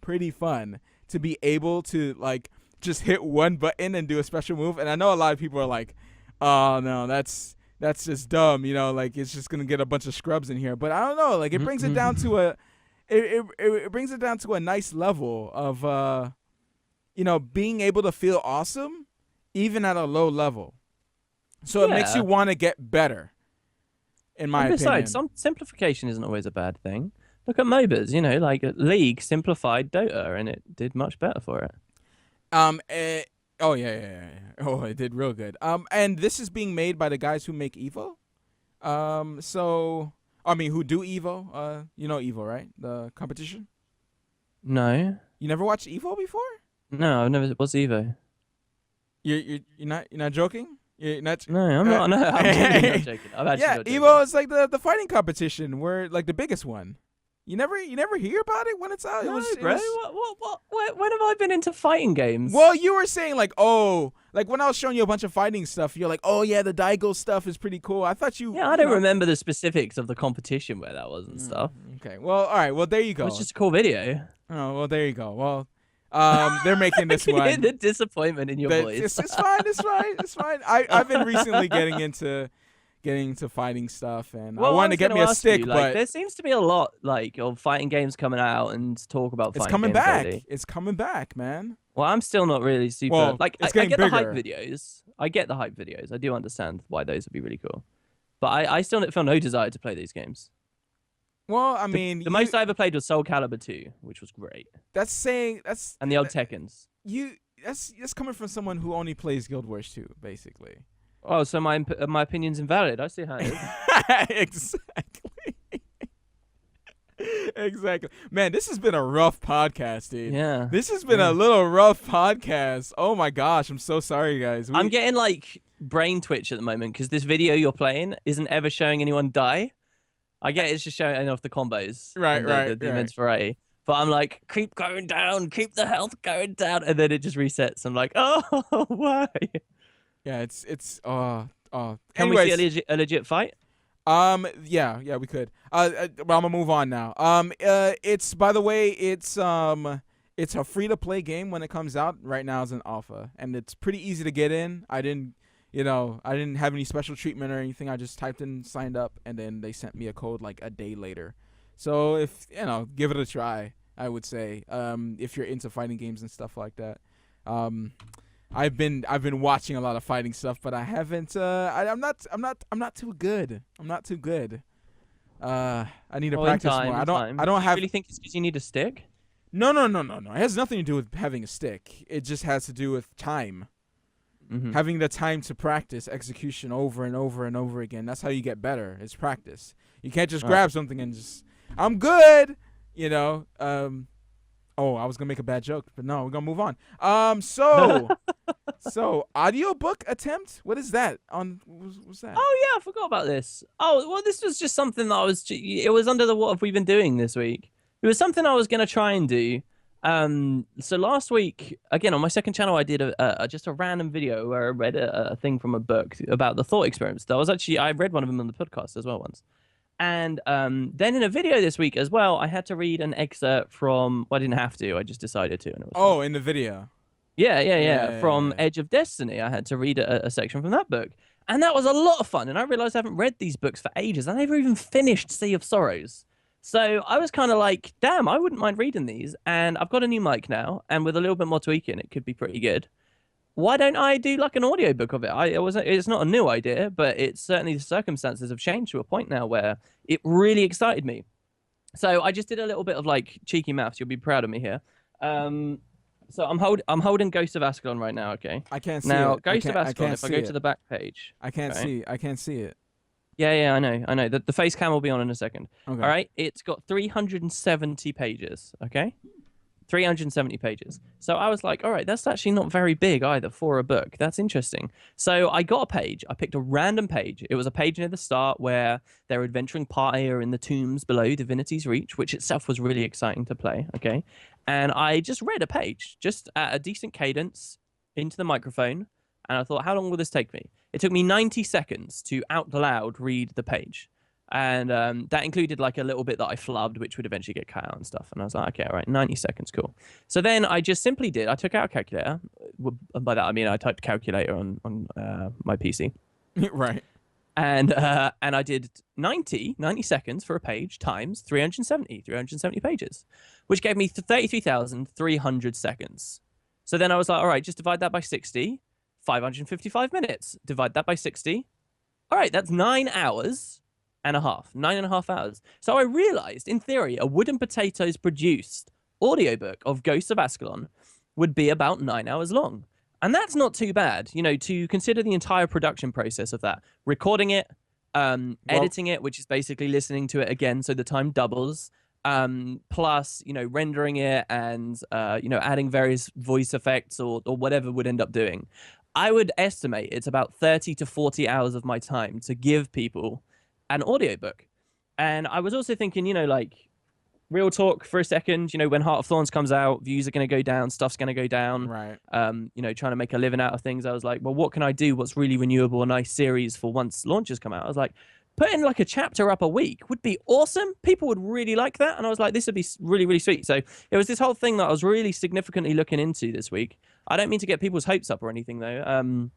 pretty fun to be able to like just hit one button and do a special move. And I know a lot of people are like, "Oh no, that's just dumb," you know, like it's just gonna get a bunch of scrubs in here. But I don't know, like it brings it down to it brings it down to a nice level of you know, being able to feel awesome even at a low level. So it makes you want to get better, in my opinion. Besides, some simplification isn't always a bad thing. Look at MOBAs, you know, like League simplified Dota, and it did much better for it. Oh yeah. Oh, it did real good. And this is being made by the guys who make Evo. So I mean, who do Evo? You know Evo, right? The competition. No. You never watched Evo before? No, I've never. What's Evo? You're not joking? You're not. No, I'm not. No, I'm genuinely not joking. I'm actually not joking. Evo is like the fighting competition, where like the biggest one. You never hear about it when it's out. No, bro. What? When have I been into fighting games? Well, you were saying like, oh, like when I was showing you a bunch of fighting stuff, you're like, oh yeah, the Daigo stuff is pretty cool. I thought you. Yeah, I don't remember the specifics of the competition where that was and stuff. Okay, well, all right, well there you go. It was just a cool video. Oh, well there you go. Well, they're making this I can one. hear the disappointment in your voice. It's fine. I've been recently getting into fighting stuff, and I wanted to get me a stick, but there seems to be a lot like of fighting games coming out and talk about fighting it's coming games back. lately. It's coming back, man. Well, I'm still not really super like it's I getting get the hype bigger. videos. I get the hype videos. I do understand why those would be really cool, but I still feel no desire to play these games. Well, I mean, The most I ever played was Soul Calibur 2, which was great, and the old Tekkens. That's coming from someone who only plays Guild Wars 2, basically. Oh, so my opinion's invalid. I see how it is. Exactly. Exactly. Man, this has been a rough podcast, dude. Yeah. This has been a little rough podcast. Oh my gosh, I'm so sorry, guys. I'm getting like brain twitch at the moment because this video you're playing isn't ever showing anyone die. I get it's just showing off the combos. Right. The immense variety. But I'm like, keep going down, keep the health going down, and then it just resets. I'm like, oh, why? Yeah, it's Can anyways, we see a legit fight? yeah, we could. But I'm gonna move on now. It's by the way, it's a free to play game when it comes out. Right now it's an alpha, and it's pretty easy to get in. I didn't have any special treatment or anything. I just typed in, signed up, and then they sent me a code like a day later. So if give it a try, I would say. If you're into fighting games and stuff like that. I've been watching a lot of fighting stuff, but I haven't. I'm not too good. I'm not too good. I need to practice more. I don't have. You really think it's because you need a stick? No. It has nothing to do with having a stick. It just has to do with time. Mm-hmm. Having the time to practice execution over and over and over again. That's how you get better. It's practice. You can't just grab something and just. I'm good. Oh, I was gonna make a bad joke, but no, we're gonna move on. So audiobook attempt. What is that? What's that? Oh yeah, I forgot about this. Oh well, this was just something that it was under the what have we been doing this week. It was something I was gonna try and do, So last week, again on my second channel, I did just a random video where I read a thing from a book about the thought experiments. I read one of them on the podcast as well once. And then in a video this week as well, I had to read an excerpt from. Well, I didn't have to. I just decided to, and it was fun. In the video. Yeah. From Edge of Destiny, I had to read a section from that book, and that was a lot of fun. And I realized I haven't read these books for ages. I never even finished Sea of Sorrows. So I was kind of like, damn, I wouldn't mind reading these. And I've got a new mic now, and with a little bit more tweaking, it could be pretty good. Why don't I do like an audiobook of it? It's not a new idea, but it's certainly the circumstances have changed to a point now where it really excited me. So I just did a little bit of like cheeky maths. You'll be proud of me here. So I'm holding Ghost of Ascalon right now. Okay. I can't see now it. Ghost of Ascalon. If I go to the back page, I can't see it. Yeah, I know. The face cam will be on in a second. Okay. All right. It's got 370 pages. Okay. 370 pages. So I was like, all right, that's actually not very big either for a book. That's interesting. So I got a page. I picked a random page. It was a page near the start where their adventuring party are in the tombs below Divinity's Reach, which itself was really exciting to play. Okay. And I just read a page, just at a decent cadence into the microphone. And I thought, how long will this take me? It took me 90 seconds to out loud read the page. And that included like a little bit that I flubbed, which would eventually get cut out and stuff. And I was like, okay, all right, 90 seconds, cool. So then I just simply I took out a calculator. By that, I mean, I typed calculator on my PC. Right. And I did 90 seconds for a page times 370 pages, which gave me 33,300 seconds. So then I was like, all right, just divide that by 60, 555 minutes. Divide that by 60. All right, that's 9 hours and a half, 9.5 hours. So I realized, in theory, a Wood and Potatoes produced audiobook of Ghosts of Ascalon would be about 9 hours long. And that's not too bad, you know, to consider the entire production process of that. Recording it, editing it, which is basically listening to it again, so the time doubles, plus, you know, rendering it and, you know, adding various voice effects or whatever would end up doing. I would estimate it's about 30 to 40 hours of my time to give people an audiobook. And I was also thinking, you know, like, real talk for a second, you know, when Heart of Thorns comes out, views are going to go down, stuff's going to go down. Right. You know, trying to make a living out of things. I was like, well, what can I do? What's really renewable, a nice series for once launches come out? I was like, putting like a chapter up a week would be awesome. People would really like that. And I was like, this would be really, really sweet. So it was this whole thing that I was really significantly looking into this week. I don't mean to get people's hopes up or anything though.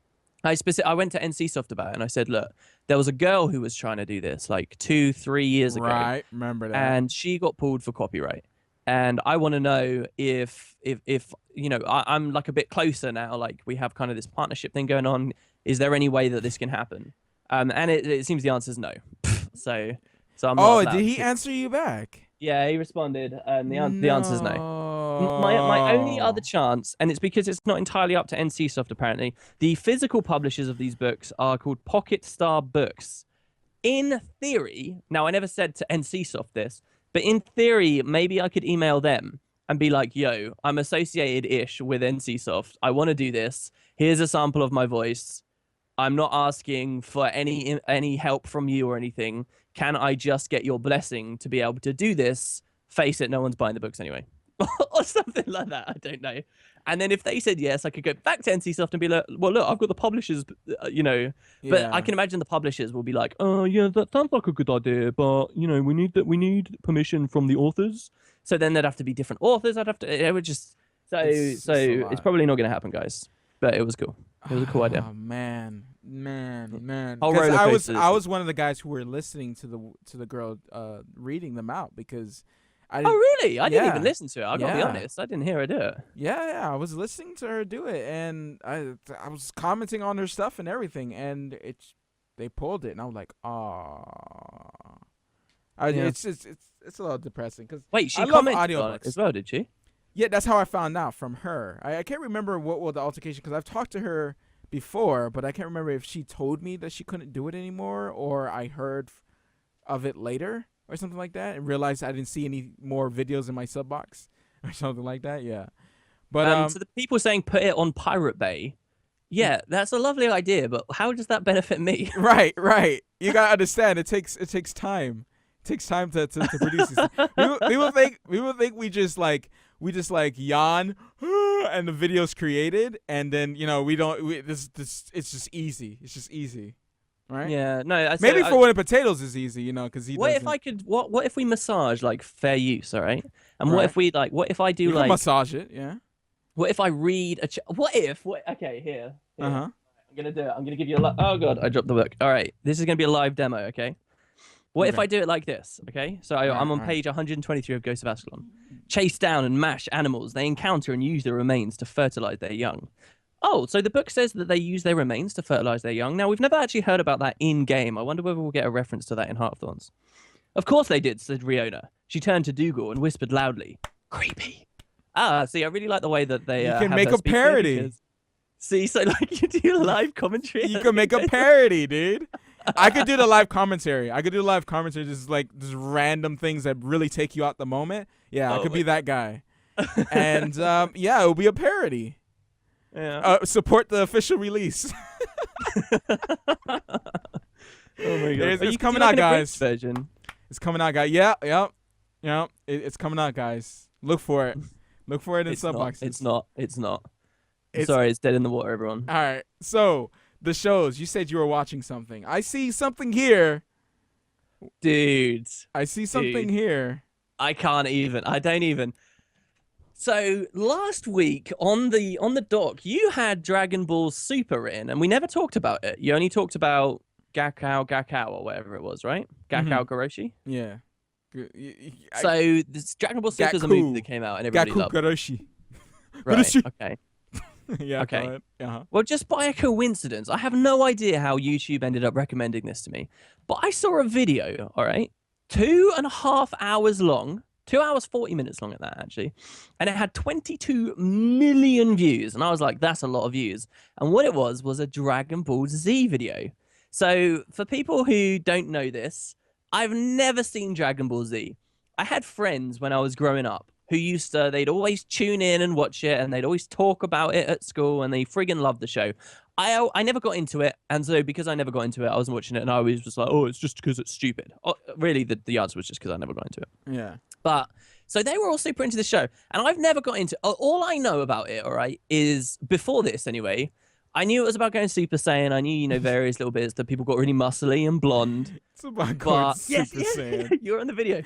I went to NCSoft about it and I said, look, there was a girl who was trying to do this like 2-3 years ago. Right, remember that. And she got pulled for copyright. And I want to know if you know, I'm like a bit closer now, like we have kind of this partnership thing going on. Is there any way that this can happen? And it seems the answer is no. so I'm not allowed did he to. answer you back? Yeah, he responded. The answer is no. My only other chance, and it's because it's not entirely up to NCSoft apparently, the physical publishers of these books are called Pocket Star Books. In theory, now I never said to NCSoft this, but in theory, maybe I could email them and be like, yo, I'm associated-ish with NCSoft. I want to do this. Here's a sample of my voice. I'm not asking for any help from you or anything. Can I just get your blessing to be able to do this? Face it, no one's buying the books anyway. Or something like that. I don't know. And then if they said yes, I could go back to NCSoft and be like, well, look, I've got the publishers, you know. Yeah. But I can imagine the publishers will be like, oh, yeah, that sounds like a good idea. But, you know, we need permission from the authors. So then there'd have to be different authors. It would just, it's probably not going to happen, guys. But it was cool. It was a cool idea. Oh, man. I'll Because I was one of the guys who were listening to the girl reading them out because oh really? I didn't even listen to it. I gotta be honest. I didn't hear her do it. Yeah. I was listening to her do it, and I was commenting on her stuff and everything, and they pulled it, and I was like, oh. It's a little depressing because wait, she commented on it as well, did she? Yeah, that's how I found out from her. I can't remember what was the altercation because I've talked to her before, but I can't remember if she told me that she couldn't do it anymore or I heard of it later or something like that and realized I didn't see any more videos in my sub box or something like that. Yeah. But so the people saying put it on Pirate Bay, yeah, that's a lovely idea, but how does that benefit me? Right. You gotta understand it takes time. It takes time to produce these. People think we just like yawn and the video's created, and then we don't. This it's just easy. It's just easy, right? Yeah. No. Maybe for Winning Potatoes is easy, because he. What doesn't. if I could? What if we massage like fair use? All right. And Right. what if we like? What if I do You can like? massage it, yeah. What if I read a? Okay, here. Uh huh. I'm gonna do it. I'm gonna give you a. Oh god, I dropped the book. All right, this is gonna be a live demo. Okay. What if Okay. I do it like this? Okay, so I'm on page 123 of Ghost of Ascalon. Chase down and mash animals they encounter and use their remains to fertilize their young. Oh, so the book says that they use their remains to fertilize their young. Now, we've never actually heard about that in-game. I wonder whether we'll get a reference to that in Heart of Thorns. Of course they did, said Riona. She turned to Dougal and whispered loudly, creepy. See, I really like the way that they You can have make her a speak parody. because- See, so like you do live commentary. You can make a parody, dude. I could do the live commentary. Just like just random things that really take you out the moment. Yeah, I could be that guy. And yeah, it will be a parody. Yeah. Support the official release. Oh my god. It's You could coming do like out, an guys. abridged version. It's coming out, guys. Yeah. It's coming out, guys. Look for it. Look for it in sub boxes. It's not. It's- Sorry, it's dead in the water, everyone. All right. So the shows. You said you were watching something. I see something here. Dude, I see something Dude. here. I don't even. So last week on the doc, you had Dragon Ball Super in, and we never talked about it. You only talked about Gakao or whatever it was, right? Gakao Goroshi. Yeah. So this Dragon Ball Super is a movie that came out and everybody Gaku loved. Goroshi. Right. Goroshi. Okay. Yeah. Okay. Go ahead. Uh-huh. Well, just by a coincidence, I have no idea how YouTube ended up recommending this to me, but I saw a video, all right, 2.5 hours long, 2 hours, 40 minutes long at that, actually, and it had 22 million views, and I was like, that's a lot of views, and what it was a Dragon Ball Z video. So for people who don't know this, I've never seen Dragon Ball Z. I had friends when I was growing up who they'd always tune in and watch it, and they'd always talk about it at school, and they friggin' loved the show. I never got into it, and so because I never got into it, I wasn't watching it, and I was just like, oh, it's just because it's stupid. Oh, really, the answer was just because I never got into it. Yeah. But so they were all super into the show, and I've never got into. All I know about it, all right, is before this anyway. I knew it was about going Super Saiyan. I knew various little bits that people got really muscly and blonde. It's about going Super yes, Saiyan. you're on the video.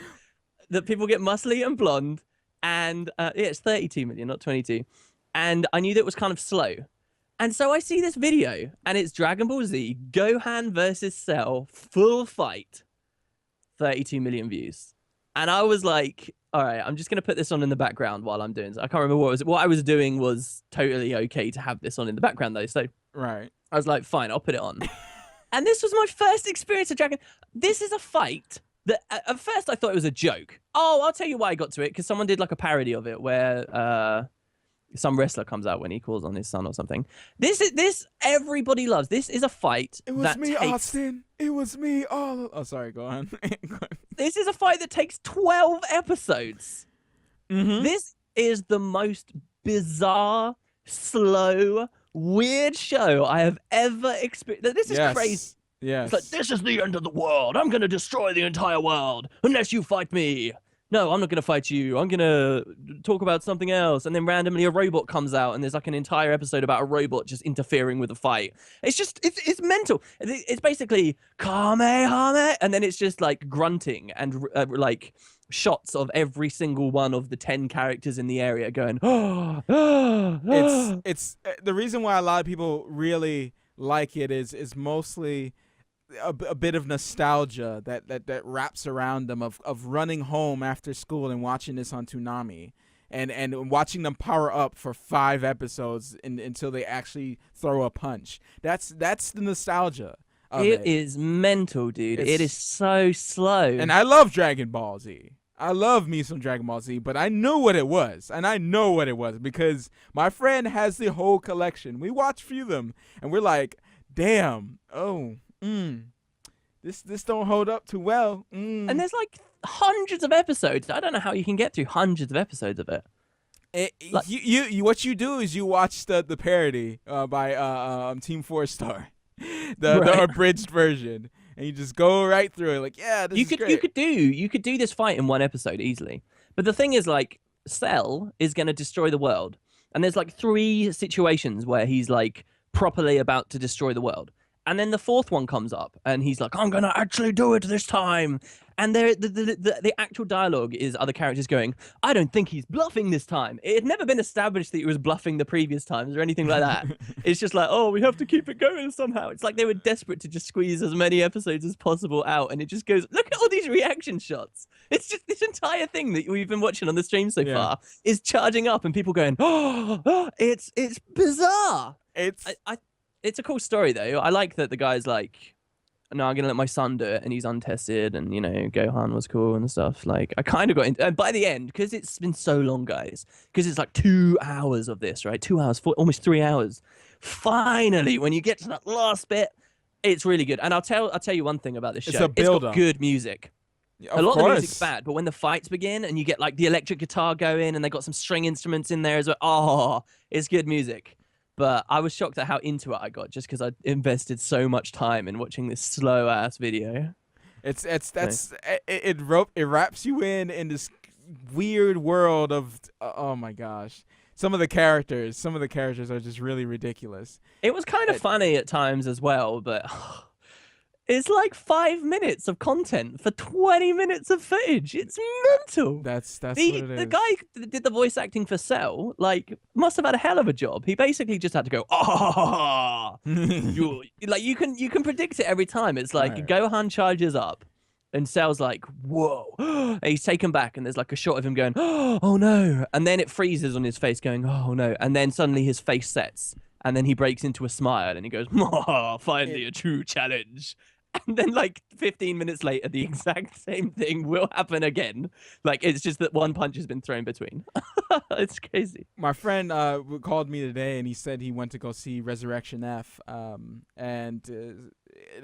That people get muscly and blonde. And it's 32 million, not 22. And I knew that it was kind of slow. And so I see this video, and it's Dragon Ball Z, Gohan versus Cell, full fight, 32 million views. And I was like, all right, I'm just going to put this on in the background while I'm doing this. I can't remember what I was doing was totally okay to have this on in the background, though. So Right. I was like, fine, I'll put it on. And this was my first experience of Dragon. This is a fight that at first I thought it was a joke. Oh, I'll tell you why I got to it, because someone did like a parody of it where some wrestler comes out when he calls on his son or something. This everybody loves. This is a fight. It was me, Austin. It was me all. Oh, sorry. Go on. This is a fight that takes 12 episodes. Mm-hmm. This is the most bizarre, slow, weird show I have ever experienced. This is crazy. Yes. It's like, this is the end of the world. I'm going to destroy the entire world unless you fight me. No, I'm not going to fight you. I'm going to talk about something else. And then randomly a robot comes out, and there's like an entire episode about a robot just interfering with the fight. It's just, it's mental. It's basically Kamehameha, and then it's just like grunting and like shots of every single one of the 10 characters in the area going, It's the reason why a lot of people really like it is mostly a bit of nostalgia that wraps around them of running home after school and watching this on Toonami and watching them power up for 5 episodes until they actually throw a punch. That's the nostalgia of it. It is mental, dude. It is so slow. And I love Dragon Ball Z. I love me some Dragon Ball Z, but I knew what it was, and I know what it was because my friend has the whole collection. We watched a few of them, and we're like, damn, this don't hold up too well. And there's like hundreds of episodes. I don't know how you can get through hundreds of episodes of it. You what you do is you watch the parody by Team 4 Star, the abridged version, and you just go right through it. Like, yeah, this is great. You could do this fight in one episode easily. But the thing is, like, Cell is going to destroy the world, and there's like 3 situations where he's like properly about to destroy the world. And then the 4th one comes up, and he's like, I'm going to actually do it this time. And the actual dialogue is other characters going, I don't think he's bluffing this time. It had never been established that he was bluffing the previous times or anything like that. It's just like, oh, we have to keep it going somehow. It's like they were desperate to just squeeze as many episodes as possible out. And it just goes, look at all these reaction shots. It's just this entire thing that we've been watching on the stream so far is charging up and people going, oh, it's bizarre. It's a cool story, though. I like that the guy's like, no, I'm going to let my son do it, and he's untested, and, you know, Gohan was cool and stuff. Like, I kind of got into... And by the end, because it's been so long, guys, because it's like 2 hours of this, right? 2 hours, almost 3 hours. Finally, when you get to that last bit, it's really good. And I'll tell you one thing about this show. It's a build-up. It's got good music. Of a lot course. of the music's bad, but when the fights begin, and you get, like, the electric guitar going, and they got some string instruments in there as well, oh, it's good music. But I was shocked at how into it I got just because I invested so much time in watching this slow ass video. It wraps you in this weird world of oh my gosh. Some of the characters are just really ridiculous. It was kind of funny at times as well, but it's like 5 minutes of content for 20 minutes of footage. It's mental. That's what it is. The guy that did the voice acting for Cell, like, must have had a hell of a job. He basically just had to go, you can predict it every time. It's like Gohan charges up, and Cell's like, whoa. And he's taken back, and there's like a shot of him going, oh no. And then it freezes on his face going, oh no. And then suddenly his face sets, and then he breaks into a smile, and he goes, finally a true challenge. And then, like, 15 minutes later, the exact same thing will happen again. Like, it's just that one punch has been thrown between. It's crazy. My friend called me today, and he said he went to go see Resurrection F, and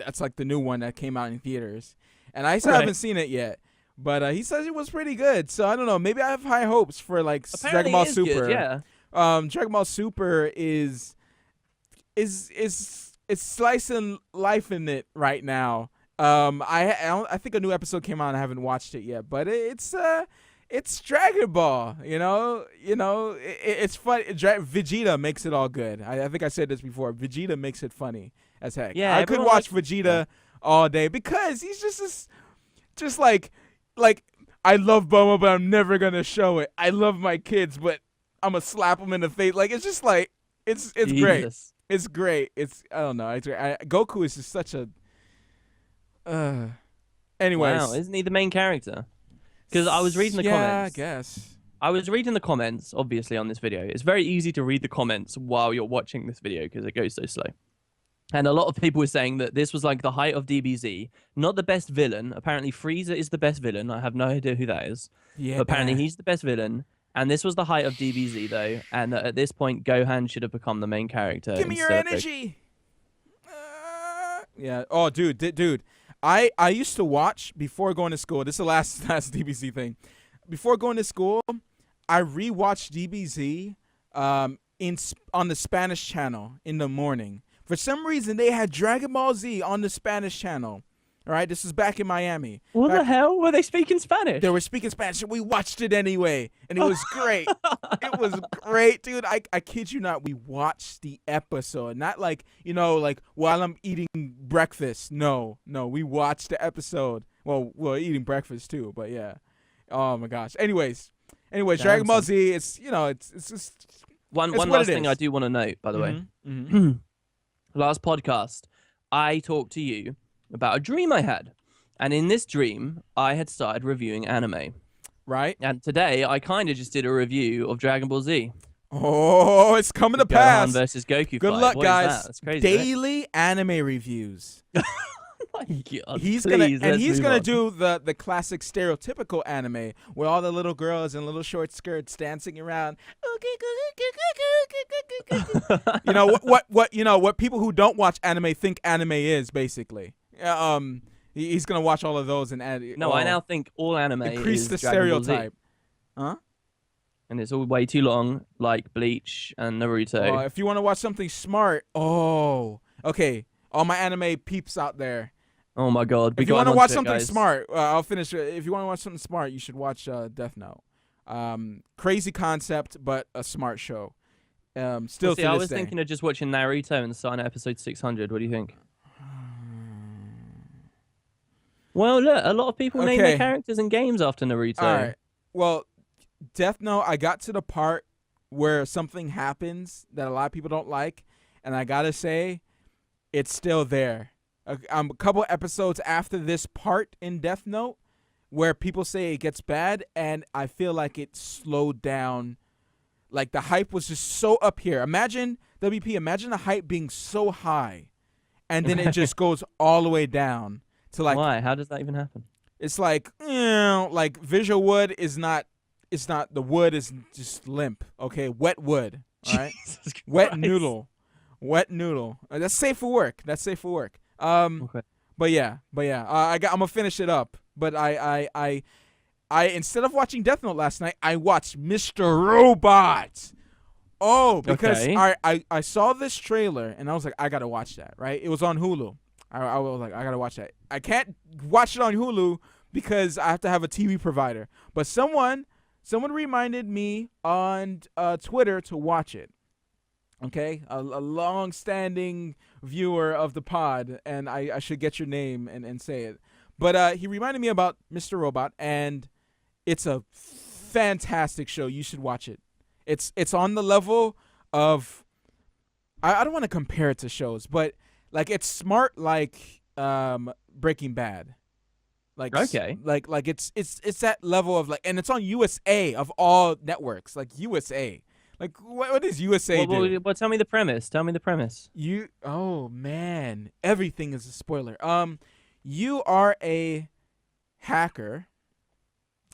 that's like the new one that came out in theaters. And I still haven't seen it yet, but he says it was pretty good. So I don't know. Maybe I have high hopes for like Apparently Dragon Ball it is Super. Good, yeah. Dragon Ball Super is it's slicing life in it right now. I think a new episode came out and I haven't watched it yet, but it's Dragon Ball, it's fun. Vegeta makes it all good. I think I said this before. Vegeta makes it funny as heck. Yeah, I could watch Vegeta all day because he's just like I love Bulma, but I'm never gonna show it. I love my kids, but I'm gonna slap them in the face. Like, it's just like it's great. It's great. I don't know. Goku is just such a. Anyways. Wow, isn't he the main character? Because I was reading the comments. Yeah, I guess. I was reading the comments, obviously, on this video. It's very easy to read the comments while you're watching this video because it goes so slow. And a lot of people were saying that this was like the height of DBZ, not the best villain. Apparently, Frieza is the best villain. I have no idea who that is. Yeah. But apparently, he's the best villain. And this was the height of DBZ, though. And at this point, Gohan should have become the main character. Give me your energy. Yeah. Oh, dude. I used to watch before going to school. This is the last DBZ thing. Before going to school, I rewatched DBZ on the Spanish channel in the morning. For some reason, they had Dragon Ball Z on the Spanish channel. All right, this is back in Miami. What the hell? Were they speaking Spanish? They were speaking Spanish. We watched it anyway, and it was great. It was great, dude. I kid you not. We watched the episode, not like while I'm eating breakfast. No, we watched the episode. Well, we're eating breakfast too, but yeah. Oh my gosh. Anyways, Dragon Ball Z. It's just one last thing I do want to note, by the way. Mm-hmm. Last podcast, I talked to you about a dream I had. And in this dream, I had started reviewing anime. Right. And today, I kind of just did a review of Dragon Ball Z. Oh, it's coming to pass. Gohan versus Goku Good fight. luck, What guys. is that? That's crazy. Daily anime reviews. Oh my God. He's Please, gonna do the classic stereotypical anime where all the little girls in little short skirts dancing around. What people who don't watch anime think anime is basically. He's gonna watch all of those and add. No, I now think all anime increase is the Dragon Ball Z. stereotype. Huh? And it's all way too long, like Bleach and Naruto. If you want to watch something smart, okay. All my anime peeps out there. Oh my god. If you want to watch something smart, I'll finish. If you want to watch something smart, you should watch Death Note. Crazy concept, but a smart show. Still, see, I was thinking of just watching Naruto and starting at episode 600. What do you think? Well, look, a lot of people name their characters in games after Naruto. All right. Well, Death Note, I got to the part where something happens that a lot of people don't like, and I gotta say, it's still there. A couple episodes after this part in Death Note, where people say it gets bad, and I feel like it slowed down. Like, the hype was just so up here. Imagine, WP, imagine the hype being so high, and then it just goes all the way down to like. Why? How does that even happen? It's like, like VisualWood is not. It's not. The wood is just limp. Okay, wet wood. All right, wet noodle. That's safe for work. Okay. But yeah. I'm gonna finish it up. But I instead of watching Death Note last night, I watched Mr. Robot. Oh, because I saw this trailer and I was like, I gotta watch that. Right? It was on Hulu. I was like, I gotta watch that. I can't watch it on Hulu because I have to have a TV provider. But someone reminded me on Twitter to watch it. Okay, a long-standing viewer of the pod, and I should get your name and say it. But he reminded me about Mr. Robot, and it's a fantastic show. You should watch it. It's on the level of I don't want to compare it to shows, but like it's smart like Breaking Bad. Like like it's that level of like, and it's on USA of all networks, like USA. Like what does USA do? Well, tell me the premise. Oh man, everything is a spoiler. You are a hacker.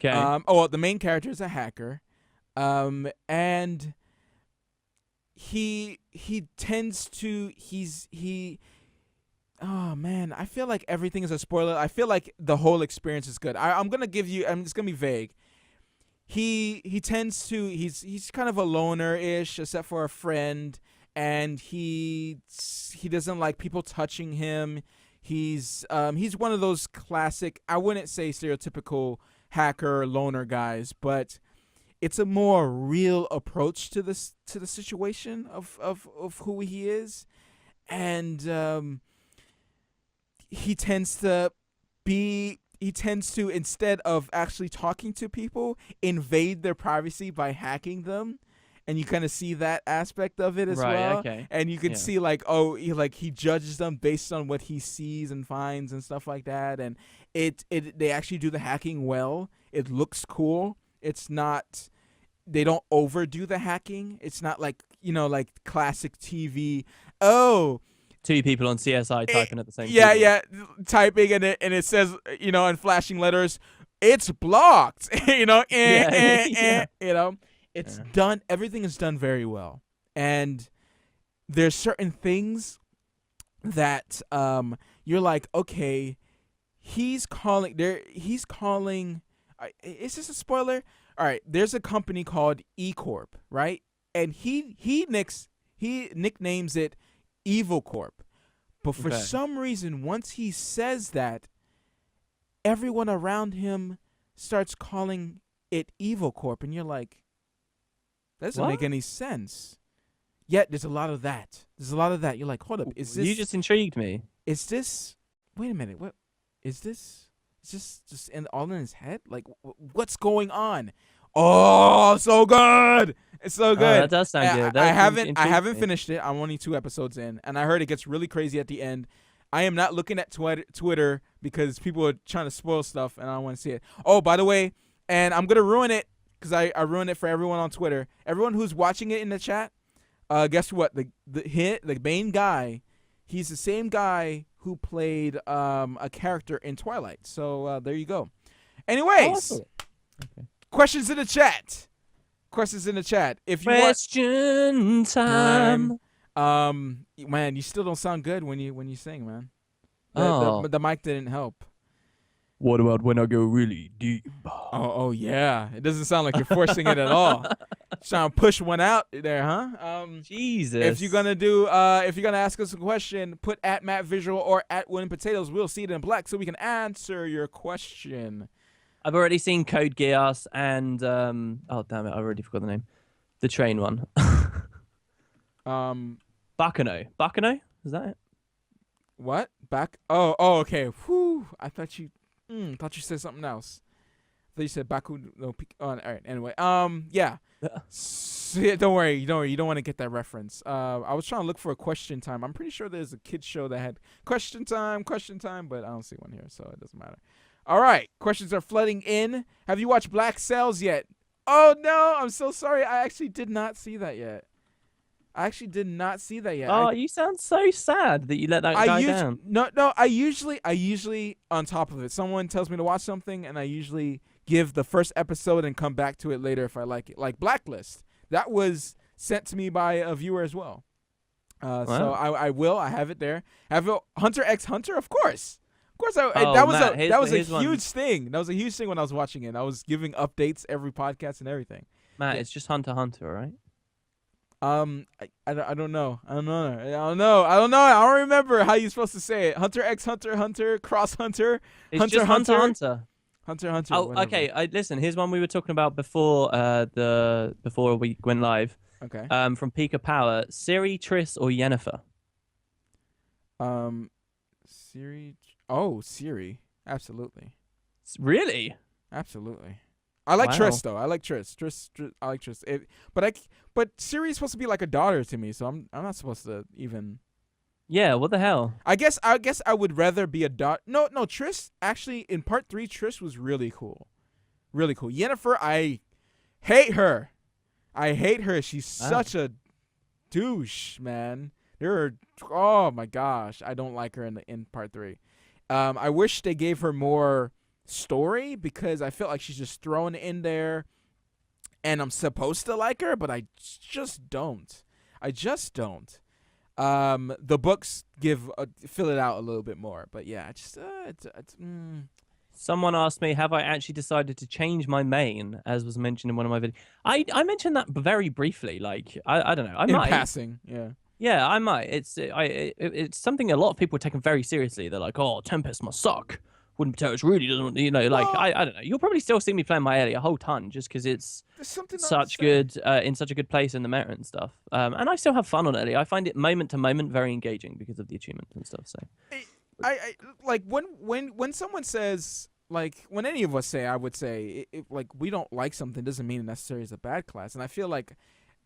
Okay. Well, the main character is a hacker. And he tends to oh man, I feel like everything is a spoiler. I feel like the whole experience is good. I'm gonna give you. It's gonna be vague. He tends to he's kind of a loner-ish, except for a friend, and he doesn't like people touching him. He's one of those classic, I wouldn't say stereotypical hacker loner guys, but it's a more real approach to the situation of who he is, and he tends to, instead of actually talking to people, invade their privacy by hacking them. And you kind of see that aspect of it as well. Okay. And you can see like, he judges them based on what he sees and finds and stuff like that. And they actually do the hacking well. It looks cool. It's not, they don't overdo the hacking. It's not like, like classic TV. Oh, two people on CSI typing at the same time. Yeah, typing and it says, in flashing letters, it's blocked. It's done. Everything is done very well, and there's certain things that you're like, okay, he's calling. Is this a spoiler? All right, there's a company called E Corp, right? And he nicknames it Evil Corp. But for some reason, once he says that, everyone around him starts calling it Evil Corp, and you're like, that doesn't make any sense. Yet there's a lot of that. You're like, hold up, is this? You just intrigued me. Is this? Wait a minute. What is this? Is this just all in his head? Like, what's going on? Oh, so good! It's so good. That does sound good. I haven't finished it. I'm only 2 episodes in, and I heard it gets really crazy at the end. I am not looking at Twitter because people are trying to spoil stuff, and I don't want to see it. Oh, by the way, and I'm gonna ruin it because I ruined it for everyone on Twitter. Everyone who's watching it in the chat, guess what? The main guy, he's the same guy who played a character in Twilight. So there you go. Anyways. Awesome. Okay. Questions in the chat. If you Question time. Man, you still don't sound good when you sing, man. The mic didn't help. What about when I go really deep? Oh yeah. It doesn't sound like you're forcing it at all. Trying to push one out there, huh? Jesus. If you're gonna ask us a question, put at Matt Visual or at Wooden Potatoes. We'll see it in black so we can answer your question. I've already seen Code Geass and oh damn it, I already forgot the name. The train one. Bacano. Bacano? Is that it? What? Back? Oh, okay. Whew. I thought you said something else. I thought you said Baku. No, all right. Anyway, yeah. So, yeah, don't worry. You don't want to get that reference. I was trying to look for a question time. I'm pretty sure there's a kids show that had question time, but I don't see one here, so it doesn't matter. All right, questions are flooding in. Have you watched Black Sails yet? Oh no, I'm so sorry. I actually did not see that yet. Oh, you sound so sad that you let that guy down. No. I usually on top of it. Someone tells me to watch something, and I usually give the first episode and come back to it later if I like it. Like Blacklist, that was sent to me by a viewer as well. Wow. So I have it there. Have it, Hunter x Hunter, of course. That was a huge thing. That was a huge thing when I was watching it. I was giving updates every podcast and everything. Matt, it's just Hunter x Hunter, right? I don't know. I don't remember how you're supposed to say it. Hunter x Hunter, Hunter cross Hunter. It's Hunter just Hunter x Hunter. Hunter x Hunter. Oh, whatever. okay. Listen, here's one we were talking about before before we went live. Okay. From Peak of Power, Siri, Triss, or Yennefer? Siri. Oh, Siri. Absolutely. Really? Absolutely. I like Wow. Triss though. I like Triss. I like Triss. But Siri's supposed to be like a daughter to me, so I'm not supposed to even. Yeah. What the hell? I guess I would rather be a daughter. No. Triss actually in part 3, Triss was really cool. Really cool. Yennefer, I hate her. She's such a douche, man. Oh my gosh, I don't like her in part 3. I wish they gave her more story because I feel like she's just thrown in there, and I'm supposed to like her, but I just don't. The books fill it out a little bit more, but yeah, Someone asked me, have I actually decided to change my main, as was mentioned in one of my videos. I mentioned that very briefly, like, I don't know. I might. In passing, yeah. Yeah, I might. It's something a lot of people are taking very seriously. They're like, oh, Tempest must suck. Wooden Potatoes really doesn't, like, I don't know. You'll probably still see me playing my Ellie a whole ton just because it's such good, in such a good place in the meta and stuff. And I still have fun on Ellie. I find it moment to moment very engaging because of the achievements and stuff, so. I like when someone says, like, when any of us say, I would say, like, we don't like something doesn't mean it necessarily is a bad class. And I feel like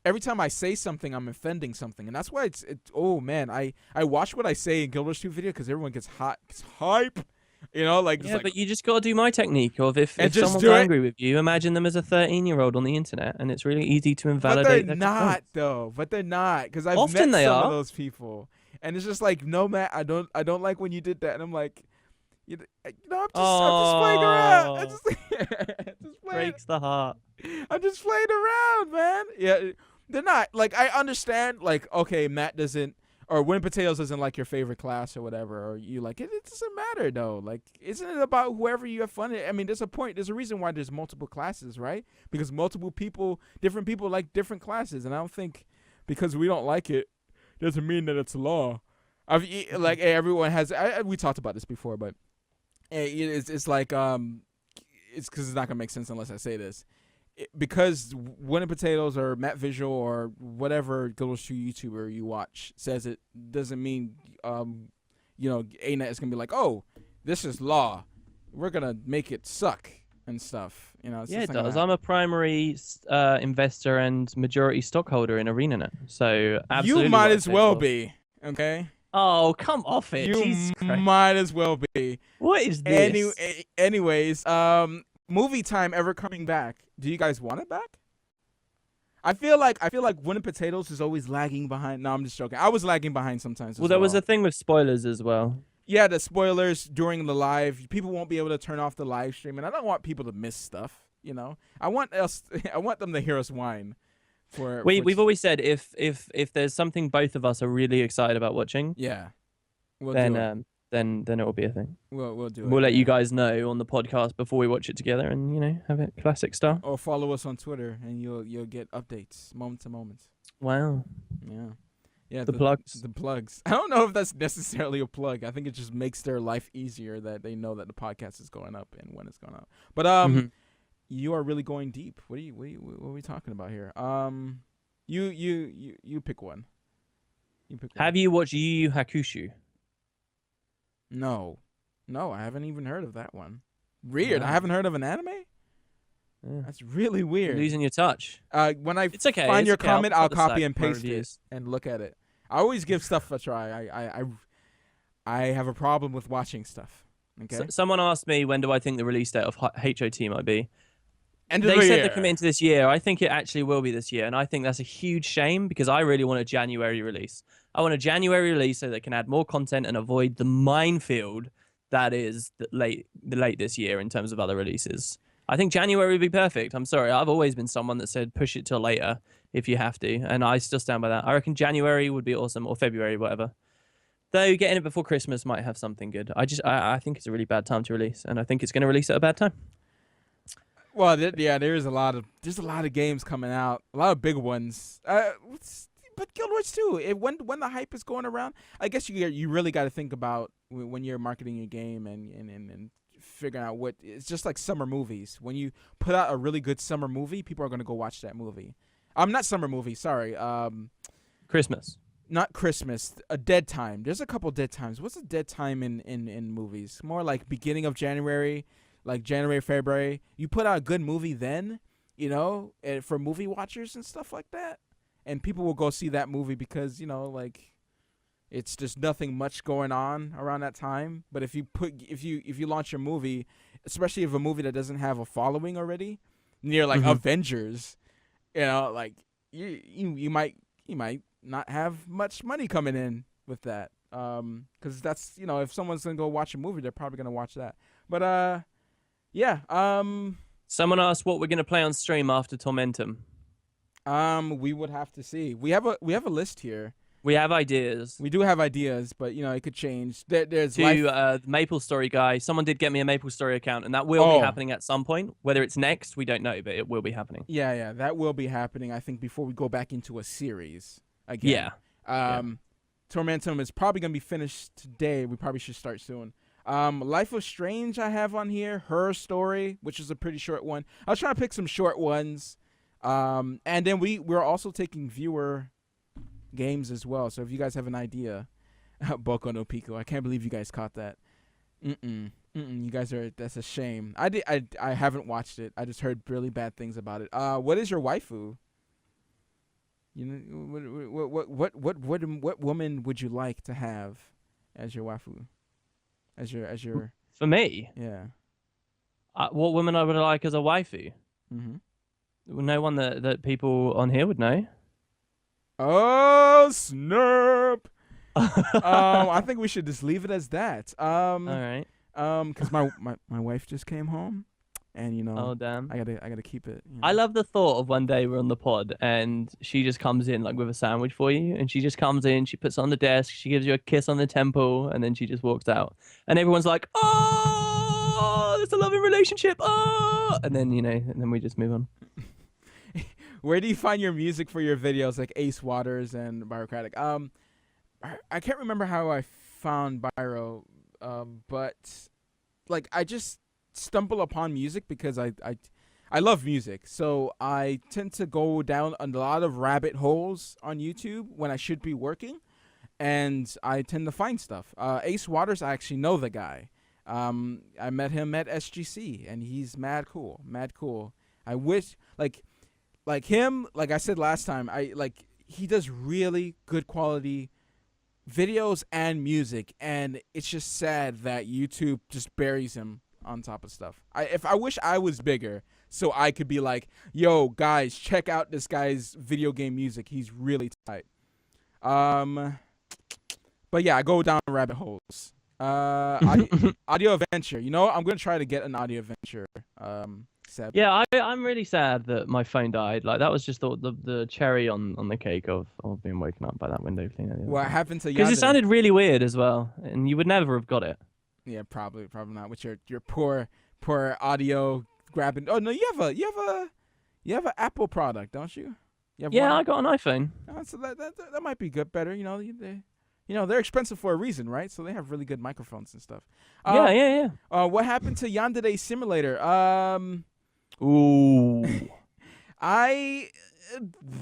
every time I say something, I'm offending something. And that's why oh man, I watch what I say in Guild Wars 2 video because everyone gets hype. Like, yeah, but you just got to do my technique of if someone's angry with you, imagine them as a 13-year-old on the internet, and it's really easy to invalidate. But they're not, because I've Often met some of those people, and it's just like, no, Matt, I don't like when you did that, and I'm like, I'm just playing around. I just breaks the heart. I'm just playing around, man. Yeah, they're not. Like, I understand, like, okay, Matt doesn't, or Wooden Potatoes isn't like your favorite class or whatever, or you like it. It doesn't matter though. Like, isn't it about whoever you have fun? I mean, there's a reason why there's multiple classes, right? Because different people like different classes, and I don't think because we don't like it doesn't mean that it's law. Like, everyone has. We talked about this before, but it's like it's because it's not gonna make sense unless I say this. Because Wooden Potatoes or Matt Visual or whatever Guild Wars 2 YouTuber you watch says it doesn't mean ANET is gonna be like, oh, this is law, we're gonna make it suck and stuff. Yeah, it does. I'm a primary investor and majority stockholder in ArenaNet, so absolutely. You might as well be, okay? Oh, come off it! You might as well be. What is this? Anyways, movie time ever coming back? Do you guys want it back? I feel like Wooden Potatoes is always lagging behind. No, I'm just joking. I was lagging behind sometimes. Well, there was a thing with spoilers as well. Yeah, the spoilers during the live. People won't be able to turn off the live stream, and I don't want people to miss stuff. I want them to hear us whine. We've always said if there's something both of us are really excited about watching, yeah, then it will be a thing. We'll do it. We'll let you yeah. guys know on the podcast before we watch it together, and have it classic style. Or follow us on Twitter, and you'll get updates moment to moment. Wow. Yeah. Yeah, The plugs. The plugs. I don't know if that's necessarily a plug. I think it just makes their life easier that they know that the podcast is going up and when it's going up. But you are really going deep. What are we talking about here? You pick one. You pick one. Have you watched Yu Yu Hakusho? No, I haven't even heard of that one. Weird. No. I haven't heard of an anime. Yeah. That's really weird. You're losing your touch. When I It's okay. find it's your okay. comment, put I'll the copy site and for my paste it reviews. and look at it. I always give stuff a try. I have a problem with watching stuff. Okay. Someone asked me when do I think the release date of HOT might be. End of They the said year. they're coming into this year. I think it actually will be this year, and I think that's a huge shame because I really want a January release. I want a January release so they can add more content and avoid the minefield that is the late this year in terms of other releases. I think January would be perfect. I'm sorry, I've always been someone that said push it till later if you have to, and I still stand by that. I reckon January would be awesome, or February, whatever. Though getting it before Christmas might have something good. I think it's a really bad time to release, and I think it's going to release at a bad time. Well, there's a lot of games coming out, a lot of big ones. But Guild Wars 2, when the hype is going around, I guess you really got to think about when you're marketing your game and figuring out what it's just like summer movies. When you put out a really good summer movie, people are gonna go watch that movie. Not summer movie, sorry. Christmas. Not Christmas. A dead time. There's a couple dead times. What's a dead time in movies? More like beginning of January, like January, February. You put out a good movie then, for movie watchers and stuff like that. And people will go see that movie because, like it's just nothing much going on around that time. But if you launch your movie, especially if a movie that doesn't have a following already, near like Avengers, like you might not have much money coming in with that. Because that's if someone's gonna go watch a movie, they're probably gonna watch that. But yeah. Someone asked what we're gonna play on stream after Tormentum. We would have to see. We have a list here. We have ideas. We do have ideas, but it could change. There's the Maple Story guy. Someone did get me a Maple Story account, and that will be happening at some point. Whether it's next, we don't know, but it will be happening. Yeah, that will be happening. I think before we go back into a series again. Yeah. Tormentum is probably gonna be finished today. We probably should start soon. Life of Strange I have on here. Her Story, which is a pretty short one. I was trying to pick some short ones. And then we're also taking viewer games as well. So if you guys have an idea, Boku no Pico, I can't believe you guys caught that. You guys that's a shame. I haven't watched it. I just heard really bad things about it. What is your waifu? What woman would you like to have as your waifu? As your For me? Yeah. What woman I would like as a waifu? No one that people on here would know. Oh, snap. I think we should just leave it as that. All right. Because my wife just came home, and Oh damn. I gotta keep it. I love the thought of one day we're on the pod and she just comes in like with a sandwich for you, and she just comes in, she puts it on the desk, she gives you a kiss on the temple, and then she just walks out, and everyone's like, oh, there's a loving relationship, oh, and then and then we just move on. Where do you find your music for your videos, like Ace Waters and Byrocratic? I can't remember how I found Byro, but like I just stumble upon music because I love music, so I tend to go down a lot of rabbit holes on YouTube when I should be working, and I tend to find stuff. Ace Waters, I actually know the guy. I met him at SGC, and he's mad cool. I wish like him, like I said last time, he does really good quality videos and music, and it's just sad that YouTube just buries him on top of stuff. I wish I was bigger so I could be like, yo guys, check out this guy's video game music. He's really tight. But yeah, I go down rabbit holes. Audio Adventure. I'm gonna try to get an Audio Adventure Seb. Yeah, I'm really sad that my phone died. Like that was just the cherry on the cake of being woken up by that window cleaner. What happened to Because Yandere? it sounded really weird as well, and you would never have got it. Yeah, probably not with your poor audio grabbing. Oh no, you have a Apple product, don't you? Yeah, I got an iPhone. So that might be good, better. They're expensive for a reason, right? So they have really good microphones and stuff. Yeah. What happened to Yandere Simulator? Ooh. I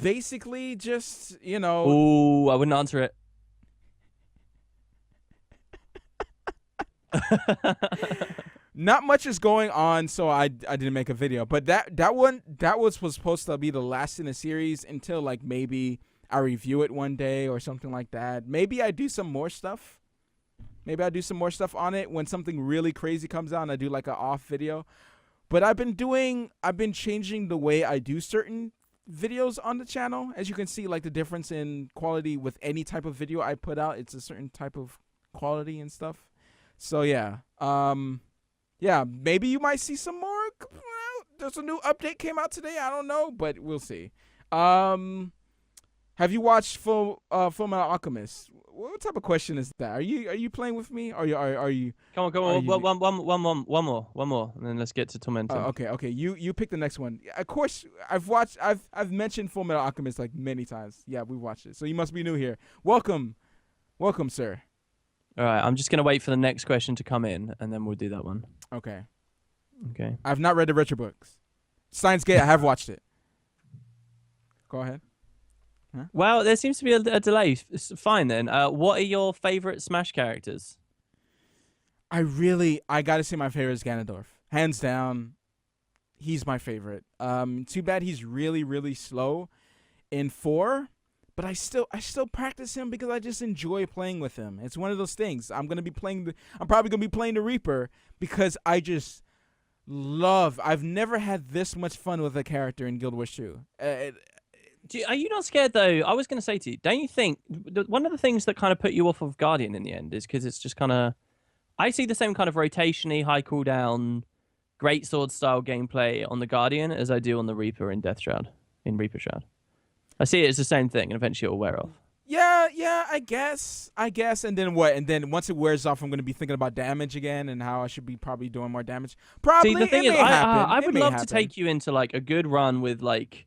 basically just, Ooh, I wouldn't answer it. Not much is going on, so I didn't make a video. But that was supposed to be the last in the series until like maybe I review it one day or something like that. Maybe I do some more stuff. Maybe I do some more stuff on it when something really crazy comes out and I do like an off video. But I've been changing the way I do certain videos on the channel. As you can see, like the difference in quality with any type of video I put out, it's a certain type of quality and stuff. So yeah. Yeah, maybe you might see some more. There's a new update came out today. I don't know, but we'll see. Have you watched Full Metal Alchemist? What type of question is that? Are you playing with me? Are you? Come on. One more, and then let's get to Tormentum. Okay. You pick the next one. Of course, I've mentioned Full Metal Alchemist like many times. Yeah, we watched it. So you must be new here. Welcome, sir. All right, I'm just gonna wait for the next question to come in, and then we'll do that one. Okay. Okay. I've not read the retro books. Steins Gate, I have watched it. Go ahead. Huh? Well, there seems to be a delay. It's fine then. What are your favorite Smash characters? I gotta say my favorite is Ganondorf. Hands down, he's my favorite. Too bad he's really, really slow in 4, but I still practice him because I just enjoy playing with him. It's one of those things. I'm probably gonna be playing the Reaper because I just love. I've never had this much fun with a character in Guild Wars 2. Are you not scared though? I was going to say to you, don't you think one of the things that kind of put you off of Guardian in the end is because it's just kind of, I see the same kind of rotation-y, high cooldown, great sword style gameplay on the Guardian as I do on the Reaper in Reaper Shroud. I see it as the same thing, and eventually it'll wear off. Yeah, I guess. And then what? And then once it wears off, I'm going to be thinking about damage again and how I should be probably doing more damage. Probably. See, the thing is, I would love to happen. take you into like a good run with like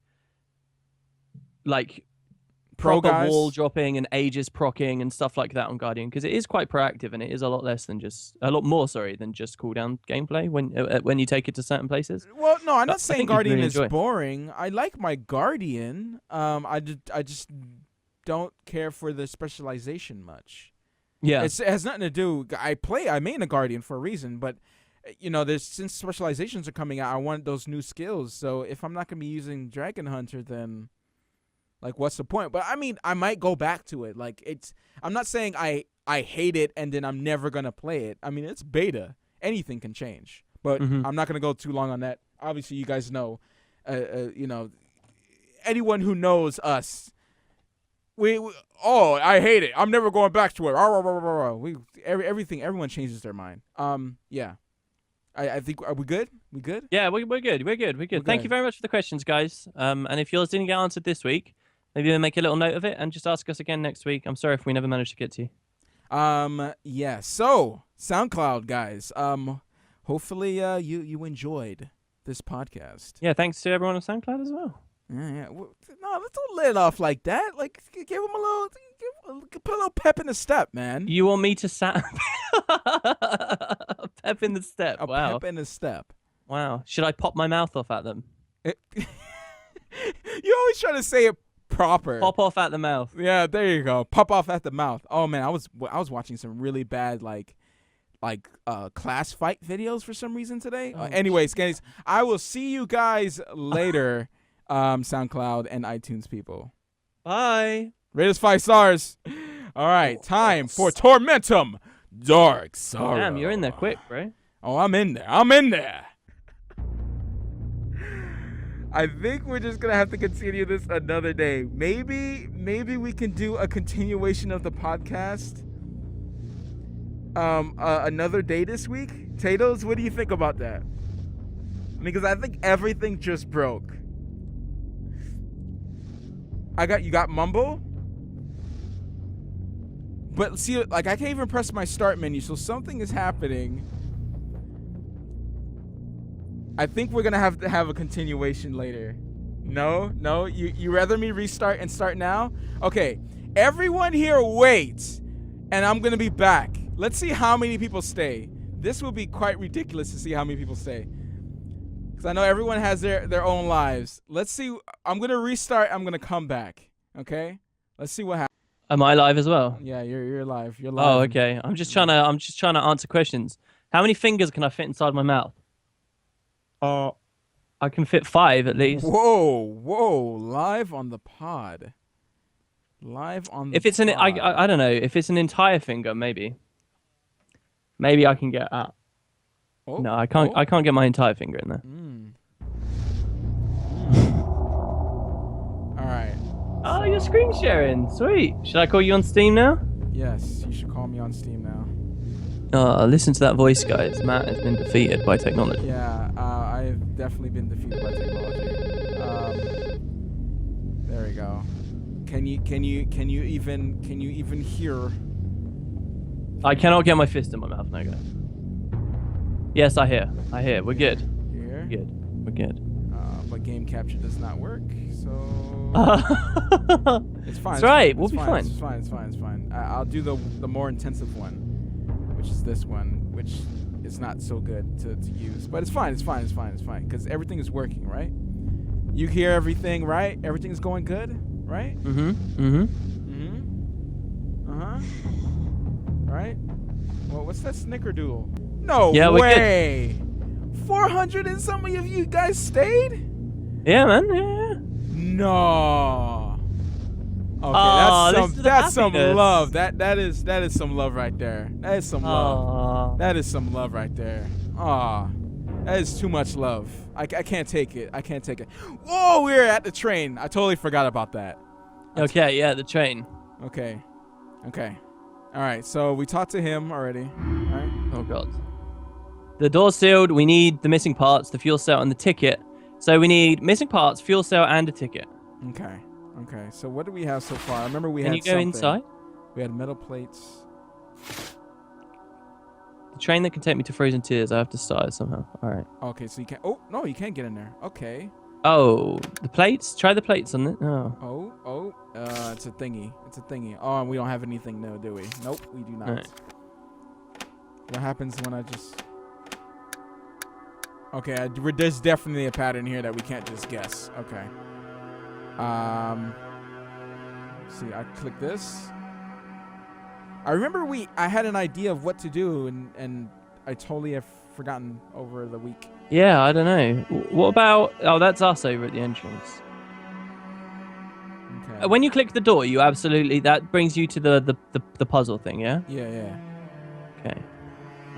pro proper guys, wall dropping and Aegis procking and stuff like that on Guardian, because it is quite proactive and it is a lot more than just cooldown gameplay when you take it to certain places. Well, no, I'm not saying Guardian really is boring. I like my Guardian. I just don't care for the specialization much. Yeah, it has nothing to do. I main a Guardian for a reason, but since specializations are coming out, I want those new skills. So if I'm not gonna be using Dragon Hunter, then like, what's the point? But I mean, I might go back to it. Like, I'm not saying I hate it and then I'm never gonna play it. I mean, it's beta. Anything can change. But I'm not gonna go too long on that. Obviously, you guys know, anyone who knows us, I hate it. I'm never going back to it. Everyone changes their mind. Yeah. I think, are we good? We good? Yeah, we're good. We're good. Thank you very much for the questions, guys. And if yours didn't get answered this week, maybe make a little note of it and just ask us again next week. I'm sorry if we never managed to get to you. Yeah. So SoundCloud guys. Hopefully you enjoyed this podcast. Yeah. Thanks to everyone on SoundCloud as well. Yeah. No, let's don't let it off like that. Like, give him put a little pep in the step, man. You want me to pep in the step? Wow. Pep in the step. Wow. Should I pop my mouth off at them? You always try to say it proper. Pop off at the mouth. Yeah, there you go. Pop off at the mouth. Oh man, I was watching some really bad like class fight videos for some reason today. Anyways, guys, I will see you guys later. SoundCloud and iTunes people. Bye. Rate us 5 stars. All right, time for Tormentum Dark Sorrow. Damn, you're in there quick, bro. Oh, I'm in there. I think we're just gonna have to continue this another day. Maybe we can do a continuation of the podcast another day this week. Tatoes, what do you think about that? Because I think everything just broke. You got mumble? But see, like, I can't even press my start menu, so something is happening. I think we're gonna have to have a continuation later. No, you rather me restart and start now? Okay, everyone here wait, and I'm gonna be back. Let's see how many people stay. This will be quite ridiculous to see how many people stay, because I know everyone has their own lives. Let's see. I'm gonna restart. I'm gonna come back. Okay, let's see what happens. Am I live as well? Yeah, you're live. You're live. Oh, okay. I'm just trying to answer questions. How many fingers can I fit inside my mouth? I can fit 5 at least. Whoa! Live on the pod. Live on. If it's pod. I don't know. If it's an entire finger, maybe I can get out. Oh, no, I can't. I can't get my entire finger in there. All right. Oh, you're screen sharing. Sweet. Should I call you on Steam now? Yes, you should call me on Steam now. Oh, listen to that voice, guys. Matt has been defeated by technology. Yeah, I've definitely been defeated by technology. There we go. Can you even hear? I cannot get my fist in my mouth now, guys. Yes, I hear. We're good. You hear? We're good. But game capture does not work, so it's fine. That's right. We'll be fine. It's fine. I'll do the more intensive one, which is this one, which is not so good to use, but it's fine. It's fine because everything is working, right? You hear everything, right? Everything's going good, right? Right? Well, what's that snickerdoodle? No way! 400 and some of you guys stayed? Yeah, man. Yeah. No. Okay, that's some love. That is some love right there. That is some love. That is some love right there. That is too much love. I can't take it. Whoa, we're at the train. I totally forgot about that. Okay, yeah, the train. Okay. All right, so we talked to him already. All right. Oh god. The door's sealed. We need the missing parts, the fuel cell, and the ticket. So we need missing parts, fuel cell, and a ticket. Okay. So what do we have so far? I remember we had. Can you go inside? We had metal plates. The train that can take me to Frozen Tears. I have to start it somehow. All right. Okay, so you can't. Oh no, you can't get in there. Okay. Oh, the plates. Try the plates on it. Oh. Oh. It's a thingy. Oh, and we don't have anything now, do we? Nope, we do not. Right. What happens when I just? Okay, there's definitely a pattern here that we can't just guess. Okay. See, I click this. I remember I had an idea of what to do, and I totally have forgotten over the week. Yeah, I don't know. What about? Oh, that's us over at the entrance. Okay. When you click the door, that brings you to the puzzle thing, yeah? Yeah. Okay.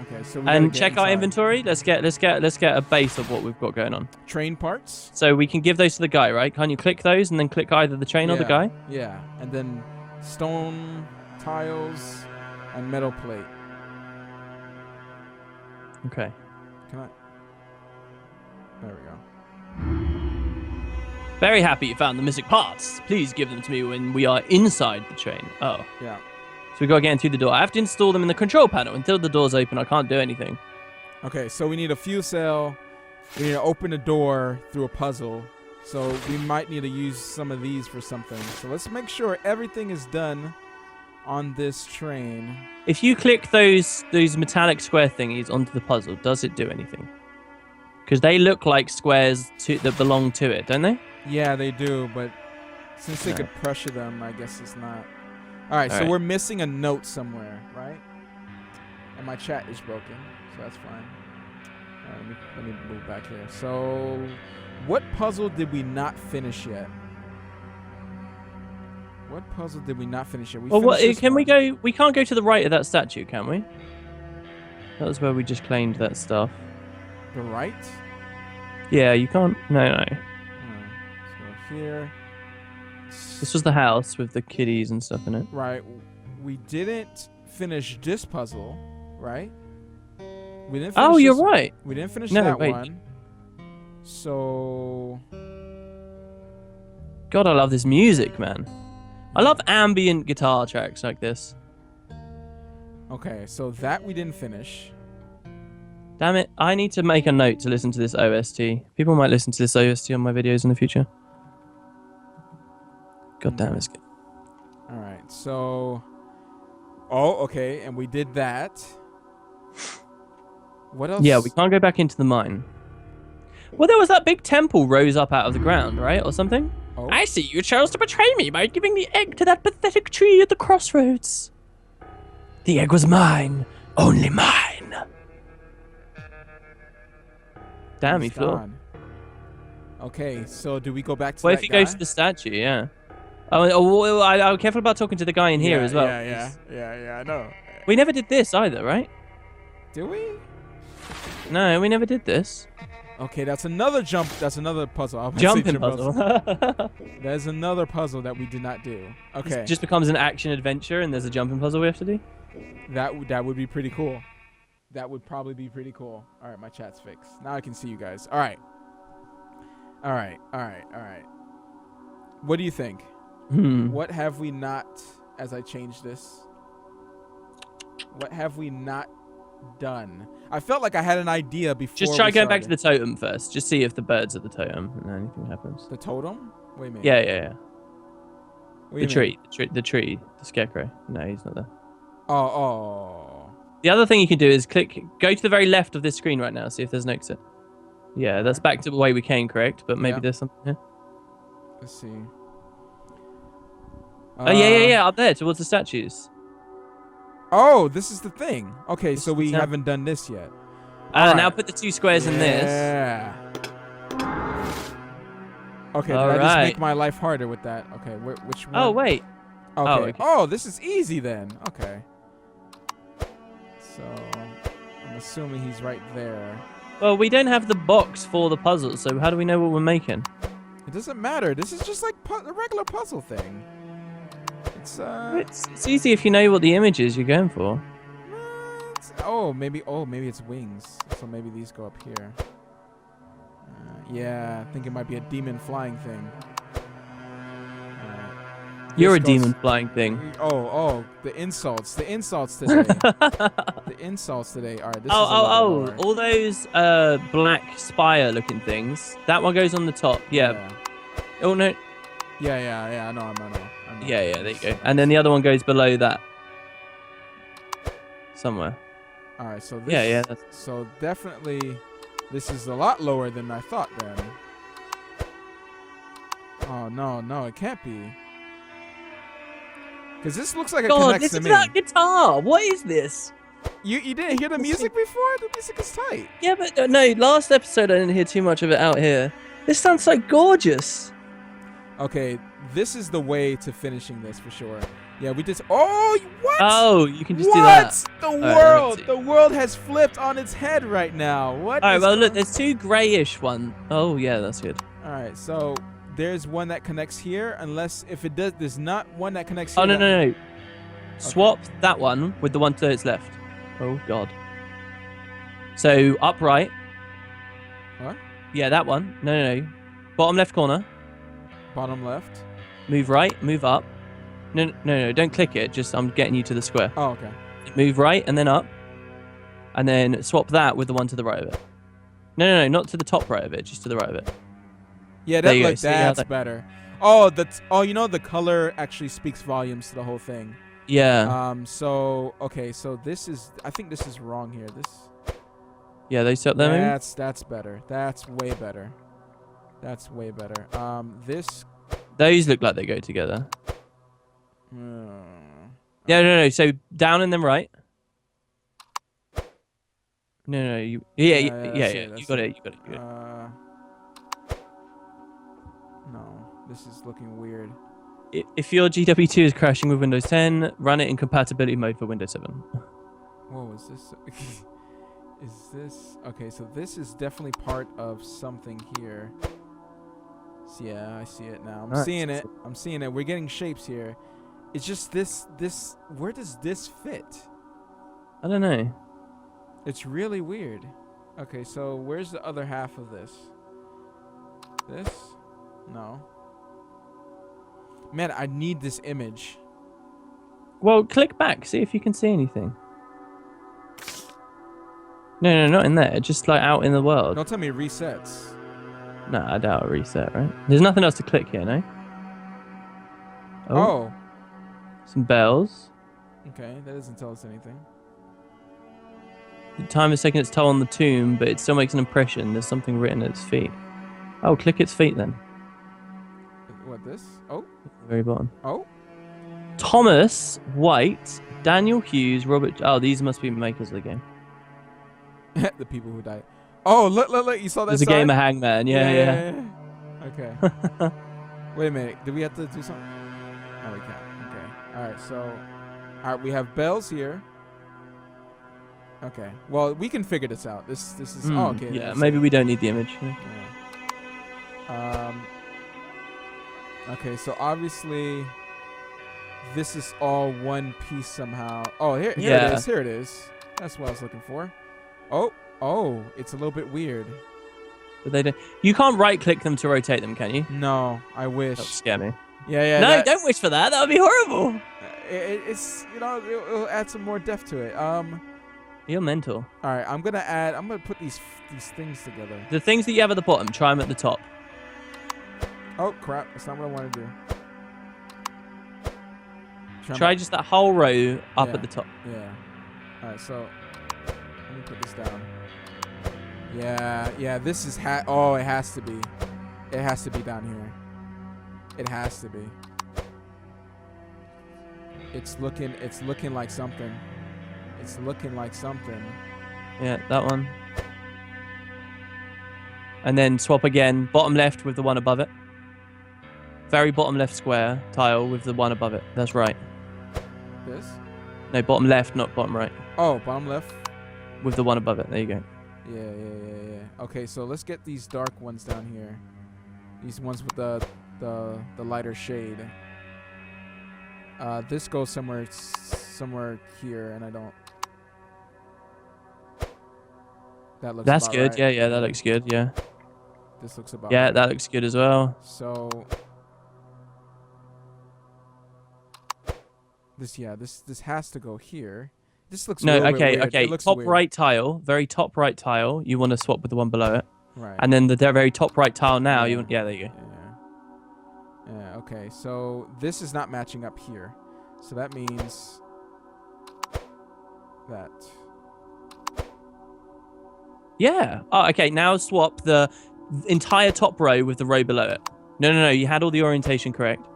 Okay, so and check our inventory. Let's get a base of what we've got going on. Train parts. So we can give those to the guy, right? Can you click those and then click either the train or the guy? Yeah, and then stone tiles and metal plate. Okay. Can I? There we go. Very happy you found the missing parts. Please give them to me when we are inside the train. Oh. Yeah. So we gotta get in through the door. I have to install them in the control panel. Until the door's open, I can't do anything. Okay, so we need a fuel cell. We need to open a door through a puzzle. So we might need to use some of these for something. So let's make sure everything is done on this train. If you click those metallic square thingies onto the puzzle, does it do anything? Because they look like squares that belong to it, don't they? Yeah, they do, but since they could pressure them, I guess it's not. All right, so we're missing a note somewhere, right? And my chat is broken, so that's fine. All right, let me move back here. So what puzzle did we not finish yet? What puzzle did we not finish yet? Can we go? We can't go to the right of that statue, can we? That was where we just claimed that stuff. The right? Yeah, you can't. No. So here. This was the house with the kitties and stuff in it. Right. We didn't finish this puzzle, right? We didn't. Finish you're right. We didn't finish that wait. one. So God, I love this music, man. I love ambient guitar tracks like this. okay, so that we didn't finish. Damn it, I need to make a note to listen to this OST. People might listen to this OST on my videos in the future. God damn, it's good. All right, so okay, and we did that. What else? Yeah, we can't go back into the mine. Well, there was that big temple rose up out of the ground, right? Or something? Oh. I see you chose to betray me by giving the egg to that pathetic tree at the crossroads. The egg was mine. Only mine. Damn, he He's flew. gone. Okay, so do we go back to What that if he guy? goes to the statue? Yeah. Oh, I'm careful about talking to the guy in here as well. Yeah, I know. We never did this either, right? Do we? No, we never did this. Okay, that's another jump. That's another puzzle. I was about to say Jumping puzzle. There's another puzzle that we did not do. Okay, It just becomes an action adventure and there's a jumping puzzle we have to do. that would be pretty cool. That would probably be pretty cool. All right, my chat's fixed. Now I can see you guys. All right. What do you think? What have we not, as I change this, what have we not done? I felt like I had an idea before. Just try we going back to started. the totem first. Just see if the bird's at the totem and then anything happens. The totem? Wait a minute. Yeah. What do The you mean? tree, the scarecrow. No, he's not there. Oh. The other thing you can do is go to the very left of this screen right now. See if there's an exit. Yeah, that's back to the way we came, correct? But maybe Yeah. there's something here. Let's see. Oh, yeah, up there towards the statues. Oh, this is the thing. Okay, This so is we the haven't done this yet. Now Alright. put the two squares in this. Yeah. Okay, did All I just right. make my life harder with that? Okay, which one? Oh, wait. Okay. okay. Oh, this is easy then. Okay. So, I'm assuming he's right there. Well, we don't have the box for the puzzle, so how do we know what we're making? It doesn't matter. This is just like a regular puzzle thing. It's easy if you know what the image is you're going for. Maybe it's wings. So maybe these go up here. Yeah, I think it might be a demon flying thing. You're a This goes- demon flying thing. Oh, the insults today. The insults today. All right, this is a lot more. All those black spire looking things. That one goes on the top. Yeah. Oh no. Yeah. I know. Yeah, there you go. And then the other one goes below that. Somewhere. All right, so this, Yeah. So definitely, this is a lot lower than I thought. Then. Oh no, it can't be. Because this looks like it God, connects this to is me. that guitar. What is this? You didn't hear the music before? The music is tight. Yeah, but no. Last episode I didn't hear too much of it out here. This sounds so gorgeous. Okay, this is the way to finishing this for sure. Yeah, we just. Oh, what? Oh, you can just what? do that. The world has flipped on its head right now. What? All right, is well, look, going- there's two grayish ones. Oh, yeah, that's good. All right, so there's one that connects here, unless if it does, there's not one that connects here. Oh, no. Swap that one with the one to its left. Oh, God. So, upright. What? Yeah, that one. No. Bottom left corner. Bottom left. Move right, move up. No, don't click it. Just, I'm getting you to the square. Oh, okay. Move right and then up. And then swap that with the one to the right of it. No, not to the top right of it. Just to the right of it. Yeah, There you go. like See how that's that- better. Oh, the color actually speaks volumes to the whole thing. Yeah. So okay, so I think this is wrong here. Yeah, those up there maybe? That's better. That's way better. This. Those look like they go together. Uh, Yeah, no. So down and then right. No. Yeah. that's You got it. No, this is looking weird. If your GW2 is crashing with Windows 10, run it in compatibility mode for Windows 7. Whoa, is this? Is this okay? So this is definitely part of something here. So yeah, I see it now. I'm seeing it. We're getting shapes here. It's just this. Where does this fit? I don't know. It's really weird. Okay, so where's the other half of this? This? No. Man, I need this image. Well, click back. See if you can see anything. No, not in there. Just like out in the world. Don't tell me it resets. No, I doubt a reset, right? There's nothing else to click here, no? Oh. Some bells. Okay, that doesn't tell us anything. The time is taking its toll on the tomb, but it still makes an impression. There's something written at its feet. Oh, click its feet then. What, this? Oh. At the very bottom. Oh. Thomas White, Daniel Hughes, Robert... Oh, these must be makers of the game. The people who died. Oh, look, you saw that There's a sign? game of Hangman. Yeah. Okay. Wait a minute. Do we have to do something? No, we can't. Okay. All right, so... All right, we have bells here. Okay. Well, we can figure this out. This is... oh, okay. Yeah, maybe we don't need the image. Yeah. Yeah. Okay, so obviously... This is all one piece somehow. Oh, here it is. Here it is. That's what I was looking for. Oh, it's a little bit weird. But they don't. You can't right-click them to rotate them, can you? No, I wish. That would scare me. Yeah. No, don't wish for that. That would be horrible. It's it'll add some more depth to it. You're mental. All right, I'm gonna put these things together. The things that you have at the bottom, try them at the top. Oh crap! That's not what I want to do. Try just that whole row up at the top. Yeah. All right, so let me put this down. Yeah. This is oh, it has to be. It has to be down here. It has to be. It's looking like something. It's looking like something. Yeah, that one. And then swap again. Bottom left with the one above it. Very bottom left square tile with the one above it. That's right. This? No, bottom left, not bottom right. Oh, bottom left. With the one above it. There you go. Yeah. Okay, so let's get these dark ones down here. These ones with the lighter shade. This goes somewhere here, and I don't. That looks. That's about good. right. Yeah, that looks good. Yeah. This looks about. Yeah, right. that looks good as well. So. This has to go here. This looks okay. Top weird. right tile, very top right tile. You want to swap with the one below it. Right. And then the very top right tile now. Yeah, there you go. Yeah. Okay. So this is not matching up here. So that means that. Yeah. Oh, okay. Now swap the entire top row with the row below it. No. You had all the orientation correct.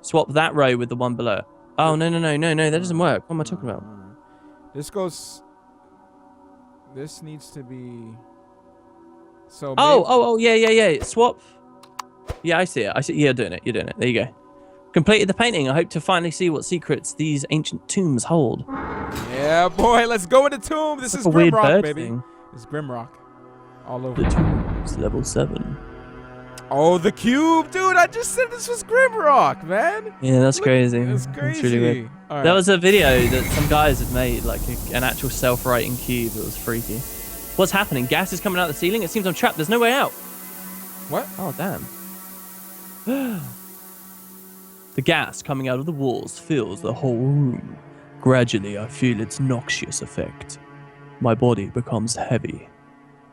Swap that row with the one below it. Oh, no. That doesn't work. What am I talking about? This needs to be. So. Yeah. Swap. Yeah, I see it. Yeah, you're doing it. There you go. Completed the painting. I hope to finally see what secrets these ancient tombs hold. Yeah, boy. Let's go in the tomb. This is Grimrock, baby. Thing. It's Grimrock. All over. The tombs, level 7. Oh, the cube, dude! I just said this was Grimrock, man. Yeah, that's crazy. That's crazy. That's really weird. Right. There was a video that some guys had made, like an actual self-writing cube. It was freaky. What's happening? Gas is coming out of the ceiling. It seems I'm trapped. There's no way out. What? Oh, damn. The gas coming out of the walls fills the whole room. Gradually, I feel its noxious effect. My body becomes heavy.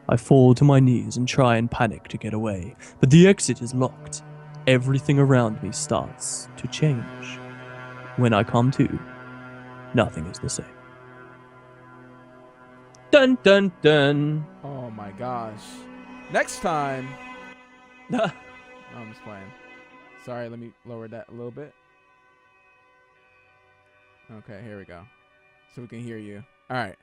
I fall to my knees and try and panic to get away, but the exit is locked. Everything around me starts to change. When I come to, nothing is the same. Dun dun dun. Oh my gosh. Next time. Nah. I'm just playing. Sorry, let me lower that a little bit. Okay, here we go. So we can hear you. All right.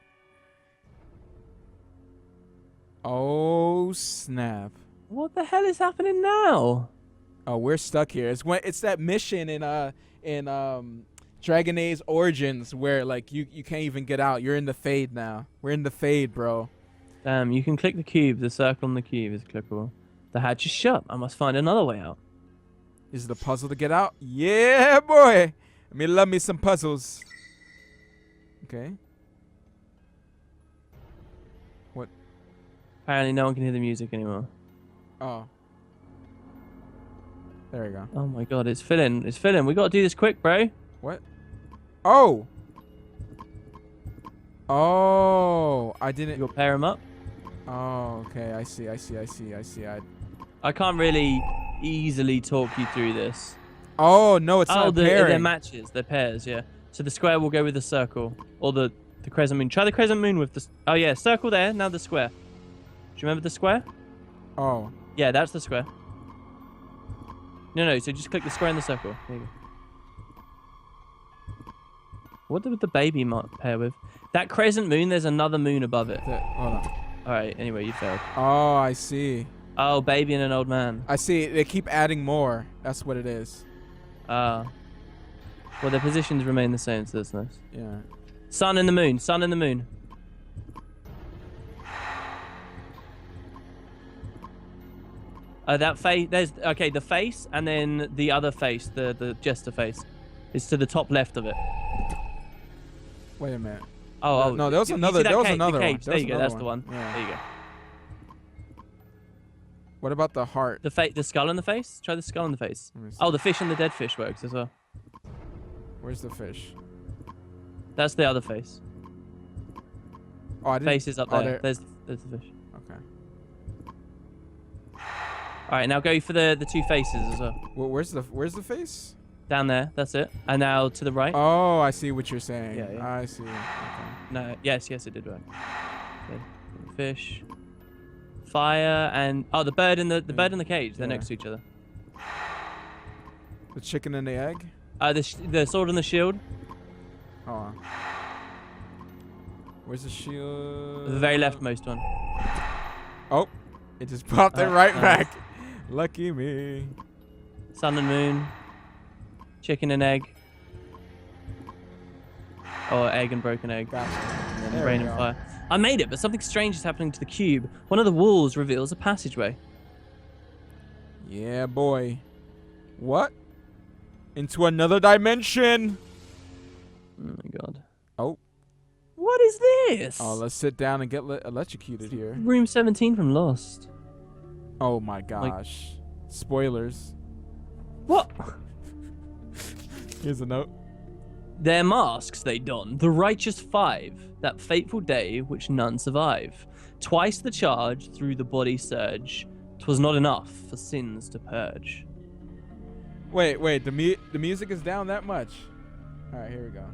Oh snap! What the hell is happening now? Oh, we're stuck here. It's that mission in Dragon Age Origins where like you can't even get out. You're in the Fade now. We're in the Fade, bro. Damn, you can click the cube. The circle on the cube is clickable. The hatch is shut. I must find another way out. Is it a puzzle to get out? Yeah, boy. Love me some puzzles. Okay. What? Apparently no one can hear the music anymore. Oh. There we go. Oh my god, it's filling. It's filling. We got to do this quick, bro. What? Oh. Oh, I didn't. You'll pair them up. Oh, okay. I see. I can't really easily talk you through this. Oh no, it's not pairing. They're matches. They're pairs. Yeah. So the square will go with the circle, or the crescent moon. Try the crescent moon with the. Oh yeah, circle there. Now the square. Do you remember the square? Oh. Yeah, that's the square. No. So just click the square in the circle. There you go. What would the baby pair with? That crescent moon. There's another moon above it. Hold on. All right. Anyway, you failed. Oh, I see. Oh, baby and an old man. I see. They keep adding more. That's what it is. Well, their positions remain the same, so that's nice. Yeah. Sun and the moon. Sun and the moon. That face. There's okay. The face, and then the other face, the jester face, is to the top left of it. Wait a minute. Oh, no, there was another. There was another the one. cage. There you go. That's the one. Yeah. There you go. What about the heart? The skull in the face. Try the skull in the face. Oh, the fish and the dead fish works as well. Where's the fish? That's the other face. Oh, I didn't. Face is up there. There's the fish. Okay. All right, now go for the two faces as well. Well, where's the face? Down there. That's it. And now to the right. Oh, I see what you're saying. Yeah. I see. Okay. No. Yes, it did work. Okay. Fish. Fire and the bird in the bird in the cage. They're next to each other. The chicken and the egg. The sword and the shield. Oh. Where's the shield? The very leftmost one. Oh, it just popped it right back. Lucky me. Sun and moon. Chicken and egg. Or egg and broken egg. Gotcha. And then rain and fire. I made it, but something strange is happening to the cube. One of the walls reveals a passageway. Yeah, boy. What? Into another dimension. Oh my god. Oh. What is this? Oh, let's sit down and get electrocuted here. Room 17 from Lost. Oh my gosh. Spoilers. What? Here's a note. Their masks they don, the righteous five, that fateful day which none survive. Twice the charge through the body surge, 'twas not enough for sins to purge. Wait, the music is down that much. All right, here we go.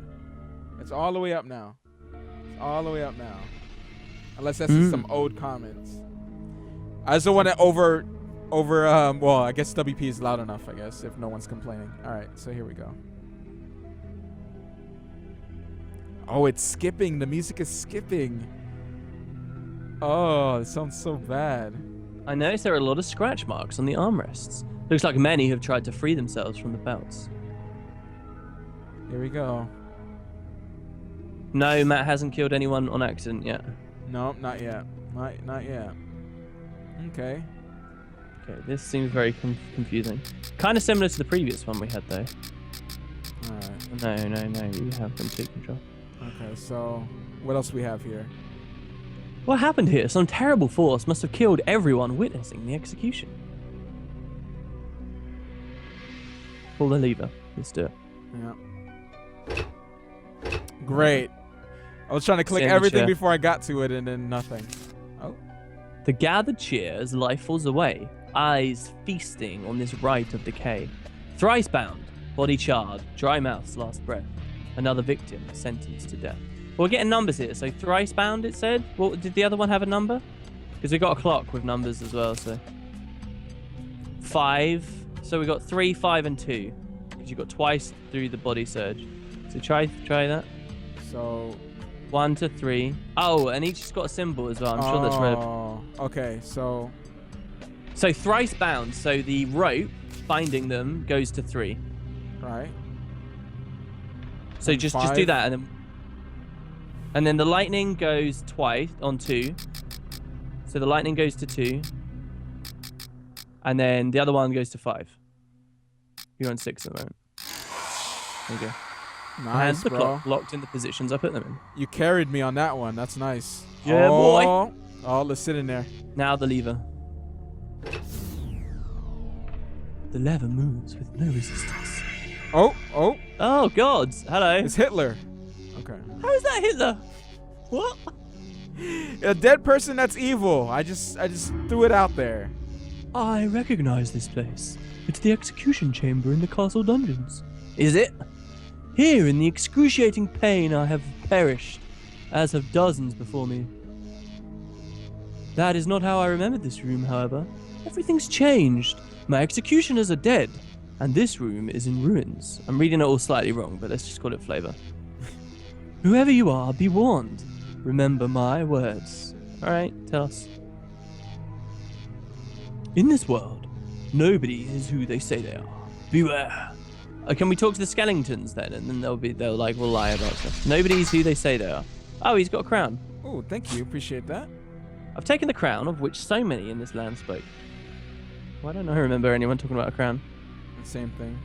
It's all the way up now. It's all the way up now. Unless that's just some old comments. I just don't want to well, I guess WP is loud enough, I guess, if no one's complaining. All right, so here we go. Oh, it's skipping. The music is skipping. Oh, it sounds so bad. I noticed there are a lot of scratch marks on the armrests. Looks like many have tried to free themselves from the belts. Here we go. No, Matt hasn't killed anyone on accident yet. Nope, not yet. Not yet. Okay. Okay, this seems very confusing. Kind of similar to the previous one we had, though. All right. No, you have complete control. Okay, so what else we have here? What happened here? Some terrible force must have killed everyone witnessing the execution. Pull the lever. Let's do it. Yeah. Great. I was trying to click everything before I got to it and then nothing. Oh. The gathered cheer as life falls away, eyes feasting on this rite of decay. Thrice bound, body charred, dry mouth's last breath. Another victim sentenced to death. Well, we're getting numbers here. So thrice bound, it said. What did the other one have a number? Because we got a clock with numbers as well. So 5. So we got 3, 5, and 2. Because you got twice through the body surge. So try that. So 1 to 3. Oh, and each has got a symbol as well. I'm sure that's relevant. Oh, okay. So thrice bound. So the rope binding them goes to 3. Right. So just do that, and then the lightning goes twice on 2. So the lightning goes to 2, and then the other one goes to 5. You're on 6 at the moment. There you go. Nice, and the bro. clock locked in the positions I put them in. You carried me on that one. That's nice. Yeah, boy. Oh, let's sit in there. Now the lever. The lever moves with no resistance. Oh. Oh, God. Hello. It's Hitler. Okay. How is that Hitler? What? A dead person that's evil. I just threw it out there. I recognize this place. It's the execution chamber in the castle dungeons. Is it? Here, in the excruciating pain, I have perished, as have dozens before me. That is not how I remembered this room, however. Everything's changed. My executioners are dead, and this room is in ruins. I'm reading it all slightly wrong, but let's just call it flavor. Whoever you are, be warned. Remember my words. All right, tell us. In this world, nobody is who they say they are. Beware. Can we talk to the skeletons then? And then they'll like will lie about stuff. Nobody's who they say they are. Oh, he's got a crown. Oh, thank you. Appreciate that. I've taken the crown, of which so many in this land spoke. Why don't I remember anyone talking about a crown? Same thing.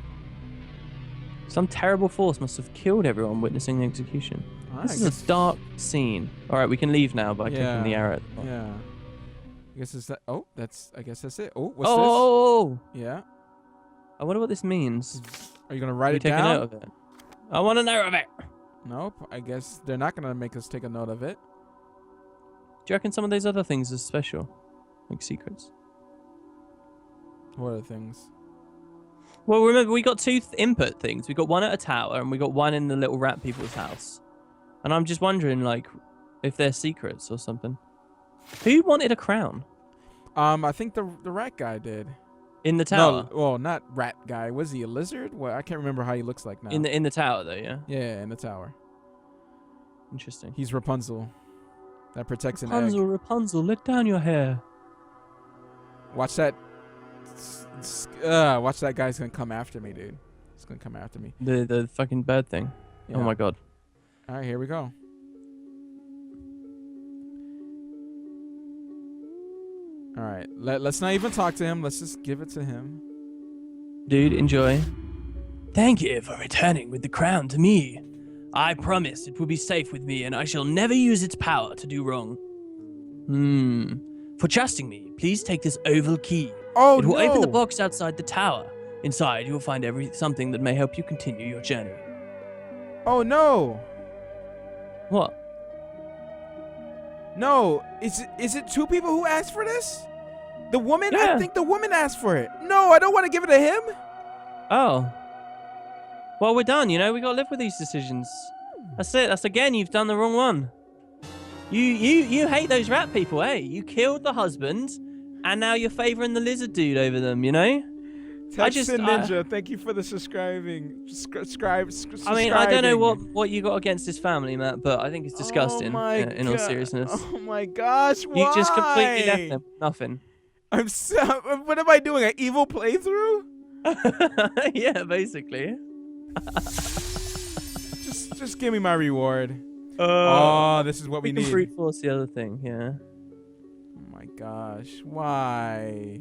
Some terrible force must have killed everyone witnessing the execution. This is a dark scene. All right, we can leave now by clicking the arrow. Yeah. I guess it's that. Oh, I guess that's it. Oh, what's this? Yeah. I wonder what this means. Are you gonna write it take down? A note of it. I want a note of it. Nope. I guess they're not gonna make us take a note of it. Do you reckon some of those other things are special, like secrets? What other things? Well, remember we got two input things. We got one at a tower, and we got one in the little rat people's house. And I'm just wondering, like, if they're secrets or something. Who wanted a crown? I think the rat guy did. In the tower? No, well, not rat guy. Was he a lizard? Well, I can't remember how he looks like now. In the tower, though, yeah? Yeah, in the tower. Interesting. He's Rapunzel. That protects an egg. Rapunzel, Rapunzel, let down your hair. Watch that. Watch that guy's gonna come after me, dude. He's gonna come after me. The fucking bird thing. Yeah. Oh my god. All right, here we go. All right, let's not even talk to him. Let's just give it to him. Dude, enjoy. Thank you for returning with the crown to me. I promise it will be safe with me, and I shall never use its power to do wrong. For trusting me, please take this oval key. Oh, it will open the box outside the tower. Inside, you will find something that may help you continue your journey. Oh no! What? No, is it two people who asked for this? The woman? Yeah. I think the woman asked for it. No, I don't want to give it to him. Oh. Well, we're done, you know? We gotta live with these decisions. That's it. That's again, you've done the wrong one. You hate those rat people, eh? You killed the husband, and now you're favoring the lizard dude over them, you know? Texan Ninja, thank you for the subscribing. I mean, I don't know what you got against this family, Matt, but I think it's disgusting. In all seriousness. Oh my gosh, why? You just completely left them with nothing. What am I doing? An evil playthrough? Yeah, basically. just give me my reward. Oh, this is what we need. Brute force the other thing, yeah. Oh my gosh, why?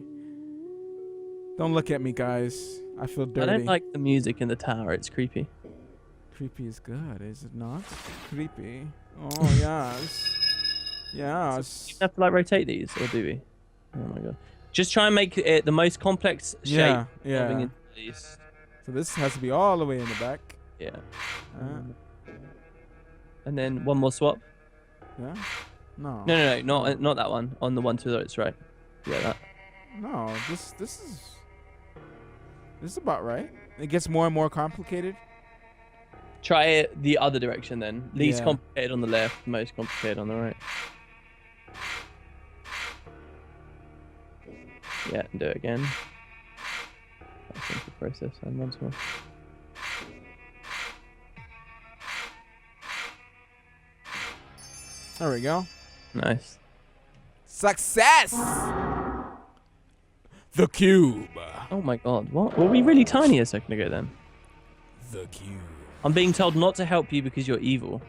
Don't look at me, guys. I feel dirty. I don't like the music in the tower. It's creepy. Creepy is good, is it not? Creepy. Oh, yes. Yes. So you have to, like, rotate these, or do we? Oh, my God. Just try and make it the most complex shape. Yeah. So this has to be all the way in the back. Yeah. And then one more swap. Yeah? No. No, not that one. On the one to the right, right. Yeah, that. No, this is about right. It gets more and more complicated. Try it the other direction then. Least complicated on the left, most complicated on the right. Yeah, and do it again. I think the process and once more. There we go. Nice. Success! The cube. Oh my god, what? Were we really tiny a second ago then? The cube. I'm being told not to help you because you're evil.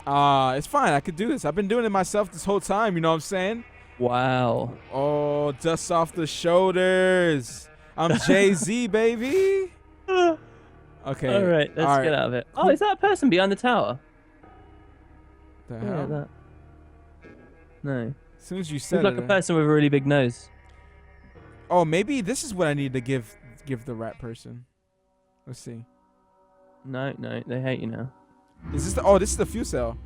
It's fine. I could do this. I've been doing it myself this whole time. You know what I'm saying? Wow. Oh, dust off the shoulders. I'm Jay-Z, baby. Okay. All right, let's get out of it. Oh, is that a person behind the tower? The hell? That. No. As soon as you said it. Looks like a person with a really big nose. Oh, maybe this is what I need to give give the rat person. Let's see. No, they hate you now. Is this the? Oh, this is the few cell.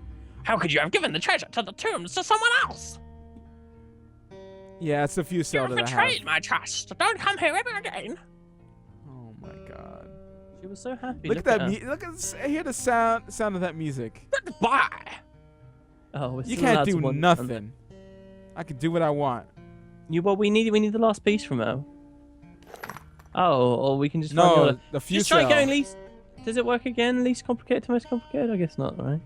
How could you have given the treasure to the tombs to someone else? Yeah, it's the few cell You that I betrayed have. my trust. Don't come here ever again. Oh my god. She was so happy. Look at that. Look at. Hear the sound of that music. Goodbye. Oh, we're You still can't allowed to do wander. nothing. I can do what I want. Well, we need the last piece from her. Oh, or we can just find No, the other. the few Just try cell. going least. Does it work again? Least complicated to most complicated? I guess not, right?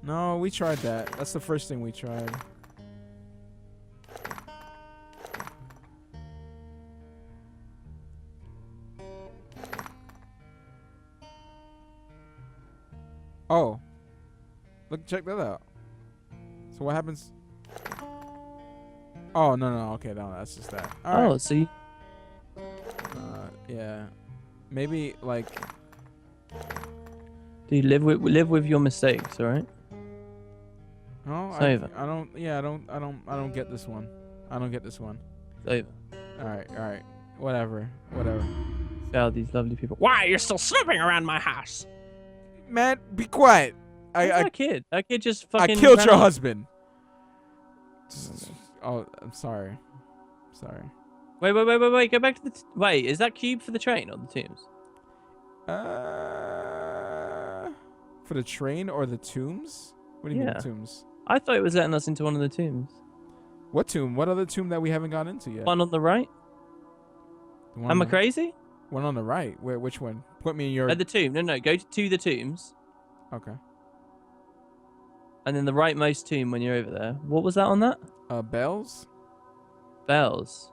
No, we tried that. That's the first thing we tried. Oh. Look, check that out. So what happens? Oh, no. Okay, no, that's just that. All Oh, right. so you, Yeah. Maybe, like... do you live with your mistakes, all right? No, It's over. I don't. Yeah, I don't get this one. I don't get this one. It's over. All right. Whatever. Failed these lovely people. Why are you still snooping around my house? Man, be quiet. Who's I that kid? That kid just I fucking. killed ran your off. husband. Oh, I'm sorry. Sorry. Wait. Go back to the. Wait, is that cube for the train or the tombs? For the train or the tombs? What do you mean Yeah. tombs? I thought it was letting us into one of the tombs. What tomb? What other tomb that we haven't gone into yet? One on the right. The one Am I on- crazy? One on the right. Where? Which one? Put me in your. At the tomb. No. Go to the tombs, Okay. and then the rightmost tomb when you're over there. What was that on that? Bells. Bells.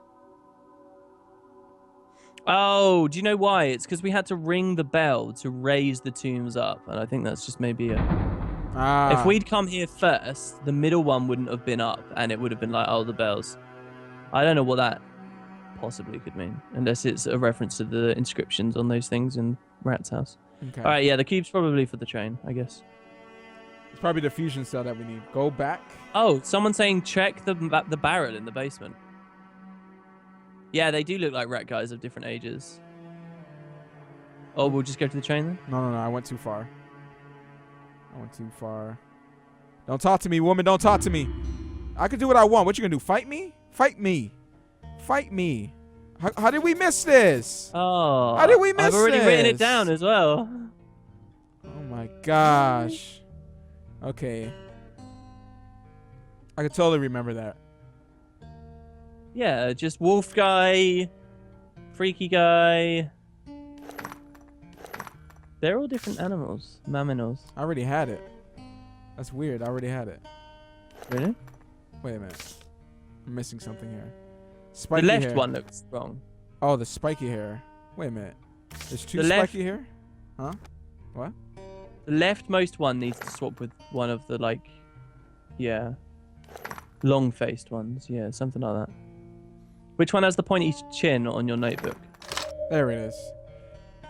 Oh, do you know why? It's because we had to ring the bell to raise the tombs up, and I think that's just maybe it. Ah. If we'd come here first, the middle one wouldn't have been up, and it would have been like, oh, the bells. I don't know what that possibly could mean, unless it's a reference to the inscriptions on those things in Rat's house. Okay. All right, yeah, the cube's probably for the train, I guess. It's probably the fusion cell that we need. Go back. Oh, someone's saying check the barrel in the basement. Yeah, they do look like rat guys of different ages. Oh, we'll just go to the train then? No. I went too far. Don't talk to me, woman. Don't talk to me. I can do what I want. What you gonna do? Fight me? Fight me. How did we miss this? Oh, How did we miss I've already written it this? down as well. Oh my gosh. Okay. I could totally remember that. Yeah, just wolf guy, freaky guy. They're all different animals. Mammals. I already had it. That's weird. I already had it. Really? Wait a minute. I'm missing something here. The Spiky left hair. one looks wrong. Oh, the spiky hair. Wait a minute. There's two The left- spiky hair? Huh? What? The leftmost one needs to swap with one of the, like, yeah, long-faced ones. Yeah, something like that. Which one has the pointy chin on your notebook? There it is.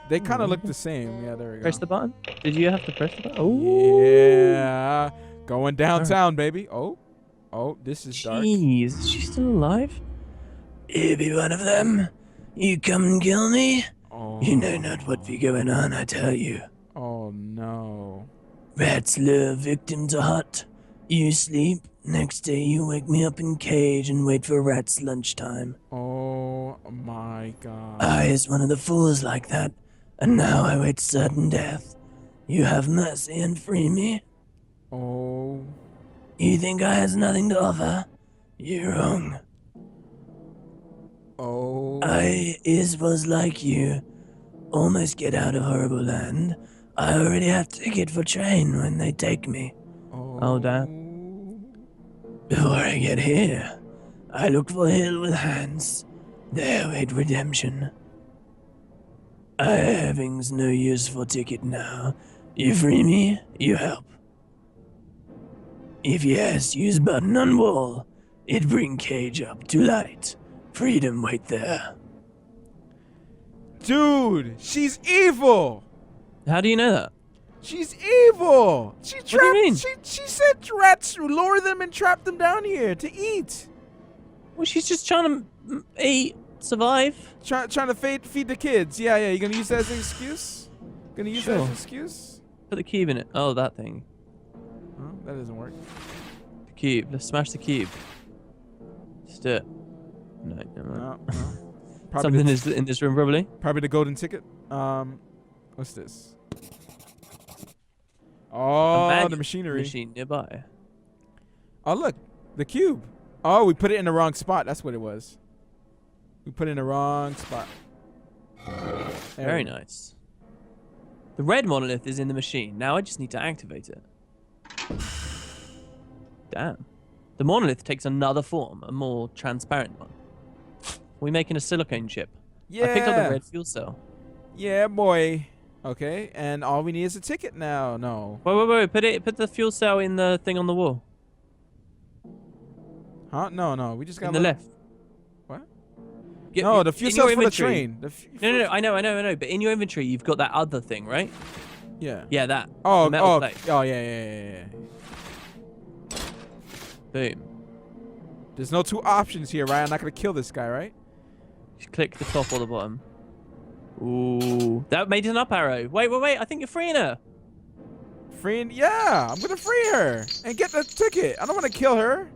They kind of look the same. Yeah, there we go. Press the button. Did you have to press the button? Oh, Yeah. Going downtown, baby. Oh, this is dark. jeez. Is she still alive? You be one of them. You come and kill me. Oh. You know not what be going on, I tell you. Oh, no. Rats lure victims hot. You sleep. Next day you wake me up in cage and wait for rats lunchtime. Oh, my God. I is one of the fools like that, and now I wait sudden death. You have mercy and free me. Oh. You think I has nothing to offer? You're wrong. Oh. I was like you. Almost get out of horrible land. I already have ticket for train when they take me. Oh, damn. Before I get here, I look for hill with hands. There wait redemption. I having's no use for ticket now. You free me, you help. If yes, use button on wall. It bring cage up to light. Freedom wait there. Dude, she's evil. How do you know that? She's evil. She trapped. What do you mean? She said rats lure them and trap them down here to eat. Well, she's just trying to eat survive. Trying to feed the kids. Yeah, yeah. You gonna use that as an excuse? Gonna use that as Sure. an excuse? Put the cube in it. Oh, that thing. Oh, that doesn't work. The cube. Let's smash the cube. Just do it. No, never mind. No, no. Probably Something the, is in this room, probably. probably the golden ticket. What's this? Oh, the machinery. Machine nearby. Oh, look, the cube. Oh, we put it in the wrong spot. That's what it was. We put it in the wrong spot. There Very we go. nice. The red monolith is in the machine. Now I just need to activate it. Damn. The monolith takes another form, a more transparent one. We're making a silicone chip. Yeah. I picked up the red fuel cell. Yeah, boy. Okay, and all we need is a ticket now. No. Wait. Put the fuel cell in the thing on the wall. Huh? No. We just got In the left. What? Get- No, the fuel in your cell's for the inventory- train. No. I know. But in your inventory, you've got that other thing, right? Yeah. Yeah, that. Oh, The metal oh, plate. oh, yeah. Boom. There's no two options here, right? I'm not gonna kill this guy, right? Just click the top or the bottom. Ooh, that made an up arrow. Wait. I think you're freeing her. Freeing? Yeah, I'm gonna free her and get the ticket. I don't want to kill her.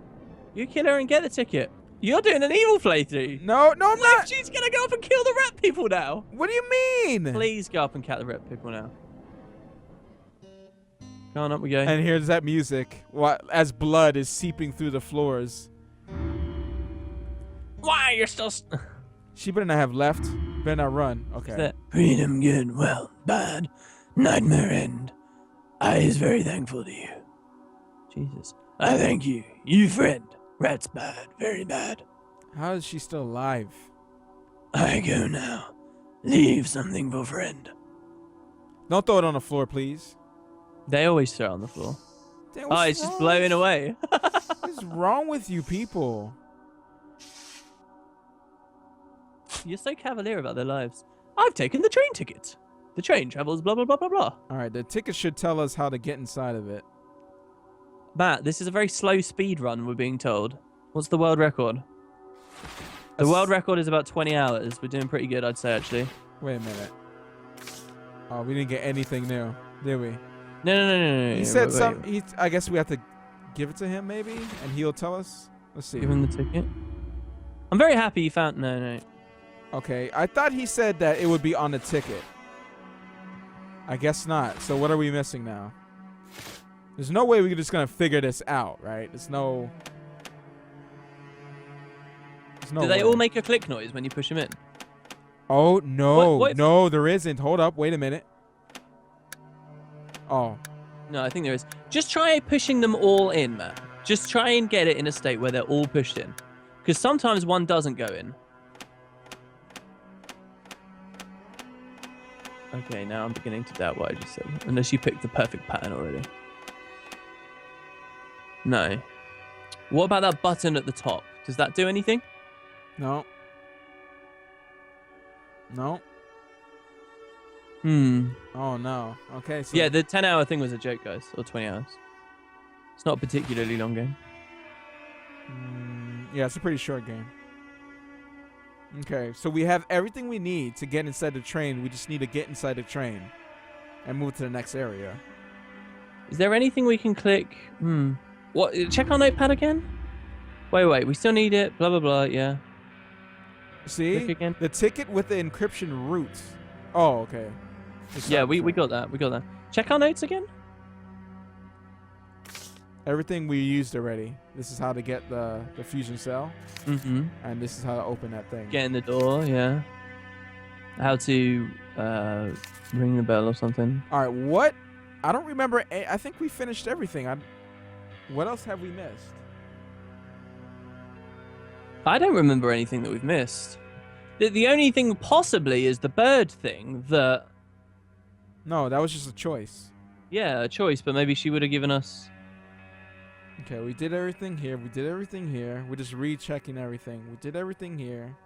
You kill her and get the ticket. You're doing an evil playthrough. No, I'm Look, not. she's gonna go up and kill the rat people now. What do you mean? Please go up and kill the rat people now. Go on, up we go. And here's that music, as blood is seeping through the floors. Why you're still? She better not have left. Better not run. Okay. That freedom good, well, bad, nightmare end. I is very thankful to you. Jesus. I thank you. You friend. Rat's bad. Very bad. How is she still alive? I go now. Leave something for friend. Don't throw it on the floor, please. They always throw it on the floor. Damn, Oh, what's it's just wrong? blowing away. What's wrong with you people? You're so cavalier about their lives. I've taken the train ticket. The train travels blah, blah, blah, blah, blah. All right, the ticket should tell us how to get inside of it. Matt, this is a very slow speed run, we're being told. What's the world record? The That's- world record is about 20 hours. We're doing pretty good, I'd say, actually. Wait a minute. Oh, we didn't get anything new, did we? No. He said wait. something. I guess we have to give it to him, maybe, and he'll tell us. Let's see. Give him the ticket. I'm very happy you found... No. Okay, I thought he said that it would be on the ticket. I guess not. So what are we missing now? There's no way we're just gonna figure this out, right? There's no Do they way. all make a click noise when you push them in? Oh no, What if- no, there isn't. Hold up, wait a minute. Oh, No, I think there is. Just try pushing them all in, Matt. Just try and get it in a state where they're all pushed in. Because sometimes one doesn't go in. Okay, now I'm beginning to doubt what I just said. Unless you picked the perfect pattern already. No. What about that button at the top? Does that do anything? no. No. Oh no. Okay. So Yeah, the 10-hour thing was a joke, guys. Or 20 hours. It's not a particularly long game. Yeah, it's a pretty short game. Okay, so we have everything we need to get inside the train. We just need to get inside the train and move to the next area. Is there anything we can click? What? Check our notepad again? Wait. We still need it. Blah, blah, blah. Yeah. See? Click again. The ticket with the encryption root. Oh, okay. Just Yeah, not we sure. got that. We got that. Check our notes again? Everything we used already. This is how to get the fusion cell, Mm-hmm. and this is how to open that thing. Get in the door, yeah. How to ring the bell or something. All right, what? I don't remember. I think we finished everything. What else have we missed? I don't remember anything that we've missed. The only thing possibly is the bird thing that, No, that was just a choice. yeah, a choice, but maybe she would have given us... Okay, we did everything here. We did everything here. We're just rechecking everything. We did everything here.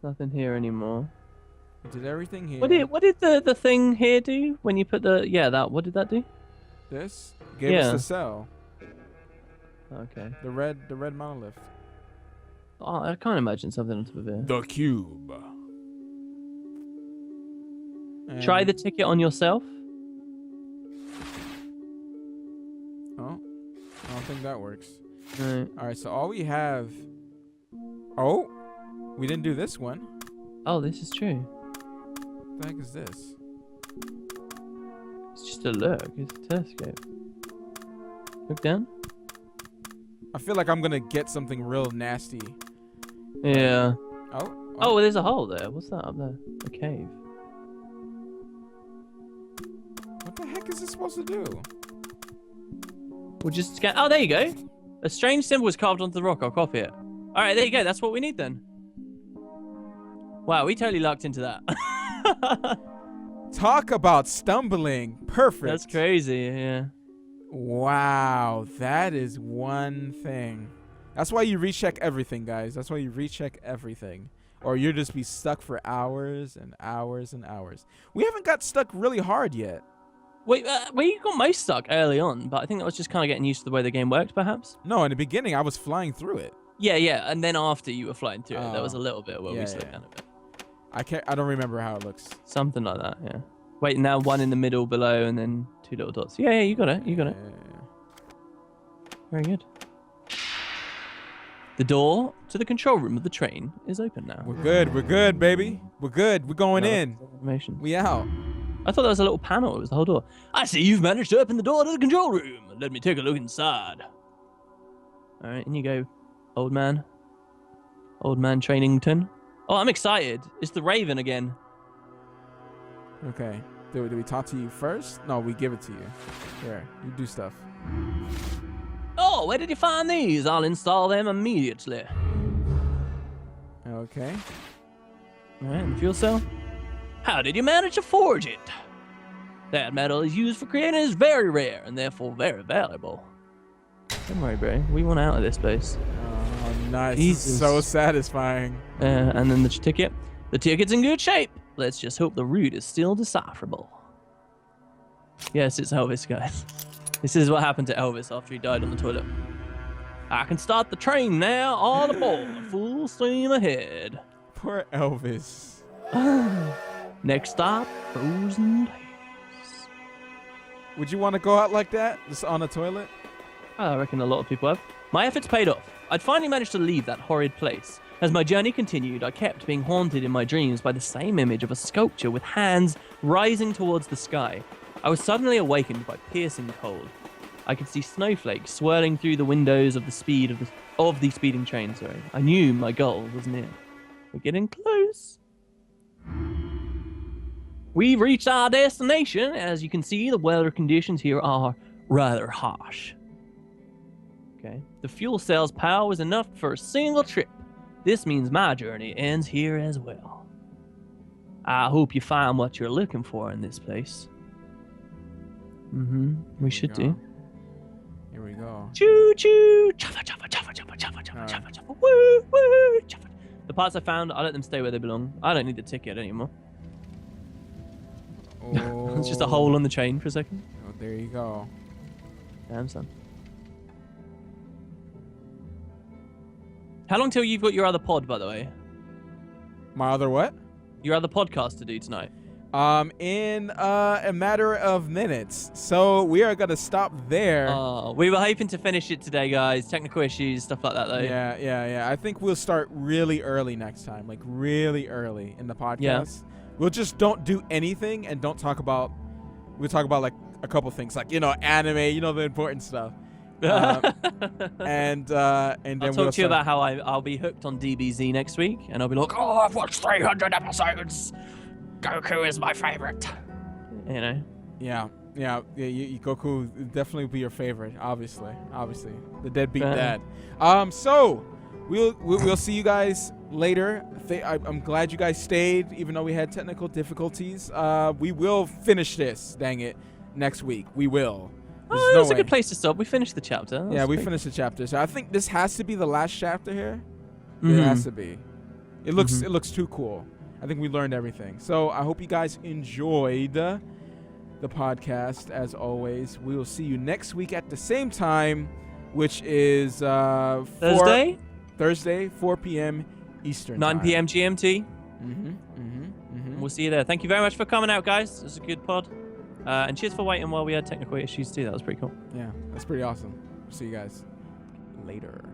Nothing here anymore. We did everything here. What did the thing here do when you put the... Yeah, what did that do? This gave us Yeah. the cell. Okay. The red monolith. Oh, I can't imagine something on top of it. The cube. Try And- the ticket on yourself. Oh, I don't think that works. No. All right, so all we have. Oh, we didn't do this one. Oh, this is true. What the heck is this? It's just a look. It's a telescope. Look down. I feel like I'm gonna get something real nasty. Yeah. Oh. Oh, well, there's a hole there. What's that up there? A cave. What the heck is this supposed to do? We'll just scan. Oh, there you go. A strange symbol is carved onto the rock. I'll copy it. All right, there you go. That's what we need then. Wow, we totally lucked into that. Talk about stumbling. Perfect. That's crazy. Yeah. Wow, that is one thing. That's why you recheck everything, guys. That's why you recheck everything. Or you'll just be stuck for hours and hours and hours. We haven't got stuck really hard yet. Wait, we got most stuck early on, but I think that was just kind of getting used to the way the game worked, perhaps. No, in the beginning, I was flying through it. Yeah, and then after you were flying through it, there was a little bit where yeah, we slowed yeah. down a bit. I don't remember how it looks. Something like that, yeah. Wait, now one in the middle below and then two little dots. Yeah, you got it. You got it. Very good. The door to the control room of the train is open now. We're good. We're good, baby. We're good. We're going in. Information. We out. I thought that was a little panel. It was the whole door. I see you've managed to open the door to the control room. Let me take a look inside. All right, in you go, old man. Old man Trainington. Oh, I'm excited. It's the Raven again. Okay. Do we talk to you first? No, we give it to you. Here, you do stuff. Oh, where did you find these? I'll install them immediately. Okay. All right, the fuel cell. How did you manage to forge it? That metal is used for creating is very rare and therefore very valuable. Don't worry, bro. We want out of this place. Oh, nice. Jesus. So satisfying. And then the ticket. The ticket's in good shape. Let's just hope the route is still decipherable. Yes, it's Elvis, guys. This is what happened to Elvis after he died on the toilet. I can start the train now. All aboard. Full steam ahead. Poor Elvis. Next stop, Frozen Lakes. Would you want to go out like that? Just on a toilet? I reckon a lot of people have. My efforts paid off. I'd finally managed to leave that horrid place. As my journey continued, I kept being haunted in my dreams by the same image of a sculpture with hands rising towards the sky. I was suddenly awakened by piercing cold. I could see snowflakes swirling through the windows of the speeding train. Sorry, I knew my goal was near. We're getting close. We've reached our destination. As you can see, the weather conditions here are rather harsh. Okay, the fuel cell's power was enough for a single trip. This means my journey ends here as well. I hope you find what you're looking for in this place. We should do. Here we go. Choo choo! Chuffa chuffa chuffa chuffa chuffa chuffa chuffa chuffa woo woo! Chuffa. The parts I found, I let them stay where they belong. I don't need the ticket anymore. Oh. It's just a hole on the train for a second. Oh, there you go. Damn, son. How long till you've got your other pod, by the way? My other what? Your other podcast to do tonight. In a matter of minutes. So we are gonna stop there. We were hoping to finish it today, guys. Technical issues, stuff like that, though. Yeah. I think we'll start really early next time, like really early in the podcast. Yeah. We'll just don't do anything and don't talk about. We'll talk about like a couple things, like anime, the important stuff. And then I'll talk to you about how I'll be hooked on DBZ next week, and I'll be like, oh, I've watched 300 episodes. Goku is my favorite. You know. Yeah. Goku definitely will be your favorite, obviously. The deadbeat dad. So we'll see you guys later. I'm glad you guys stayed, even though we had technical difficulties. We will finish this, dang it, next week. We will. That's a good place to stop. We finished the chapter. Yeah, we finished the chapter. So I think this has to be the last chapter here. It has to be. It looks too cool. I think we learned everything. So I hope you guys enjoyed the podcast. As always, we will see you next week at the same time which is Thursday, 4 p.m. Eastern 9 time. p.m. GMT. Mm-hmm. We'll see you there. Thank you very much for coming out, guys. It was a good pod. And cheers for waiting while we had technical issues too. That was pretty cool. Yeah, that's pretty awesome. See you guys later.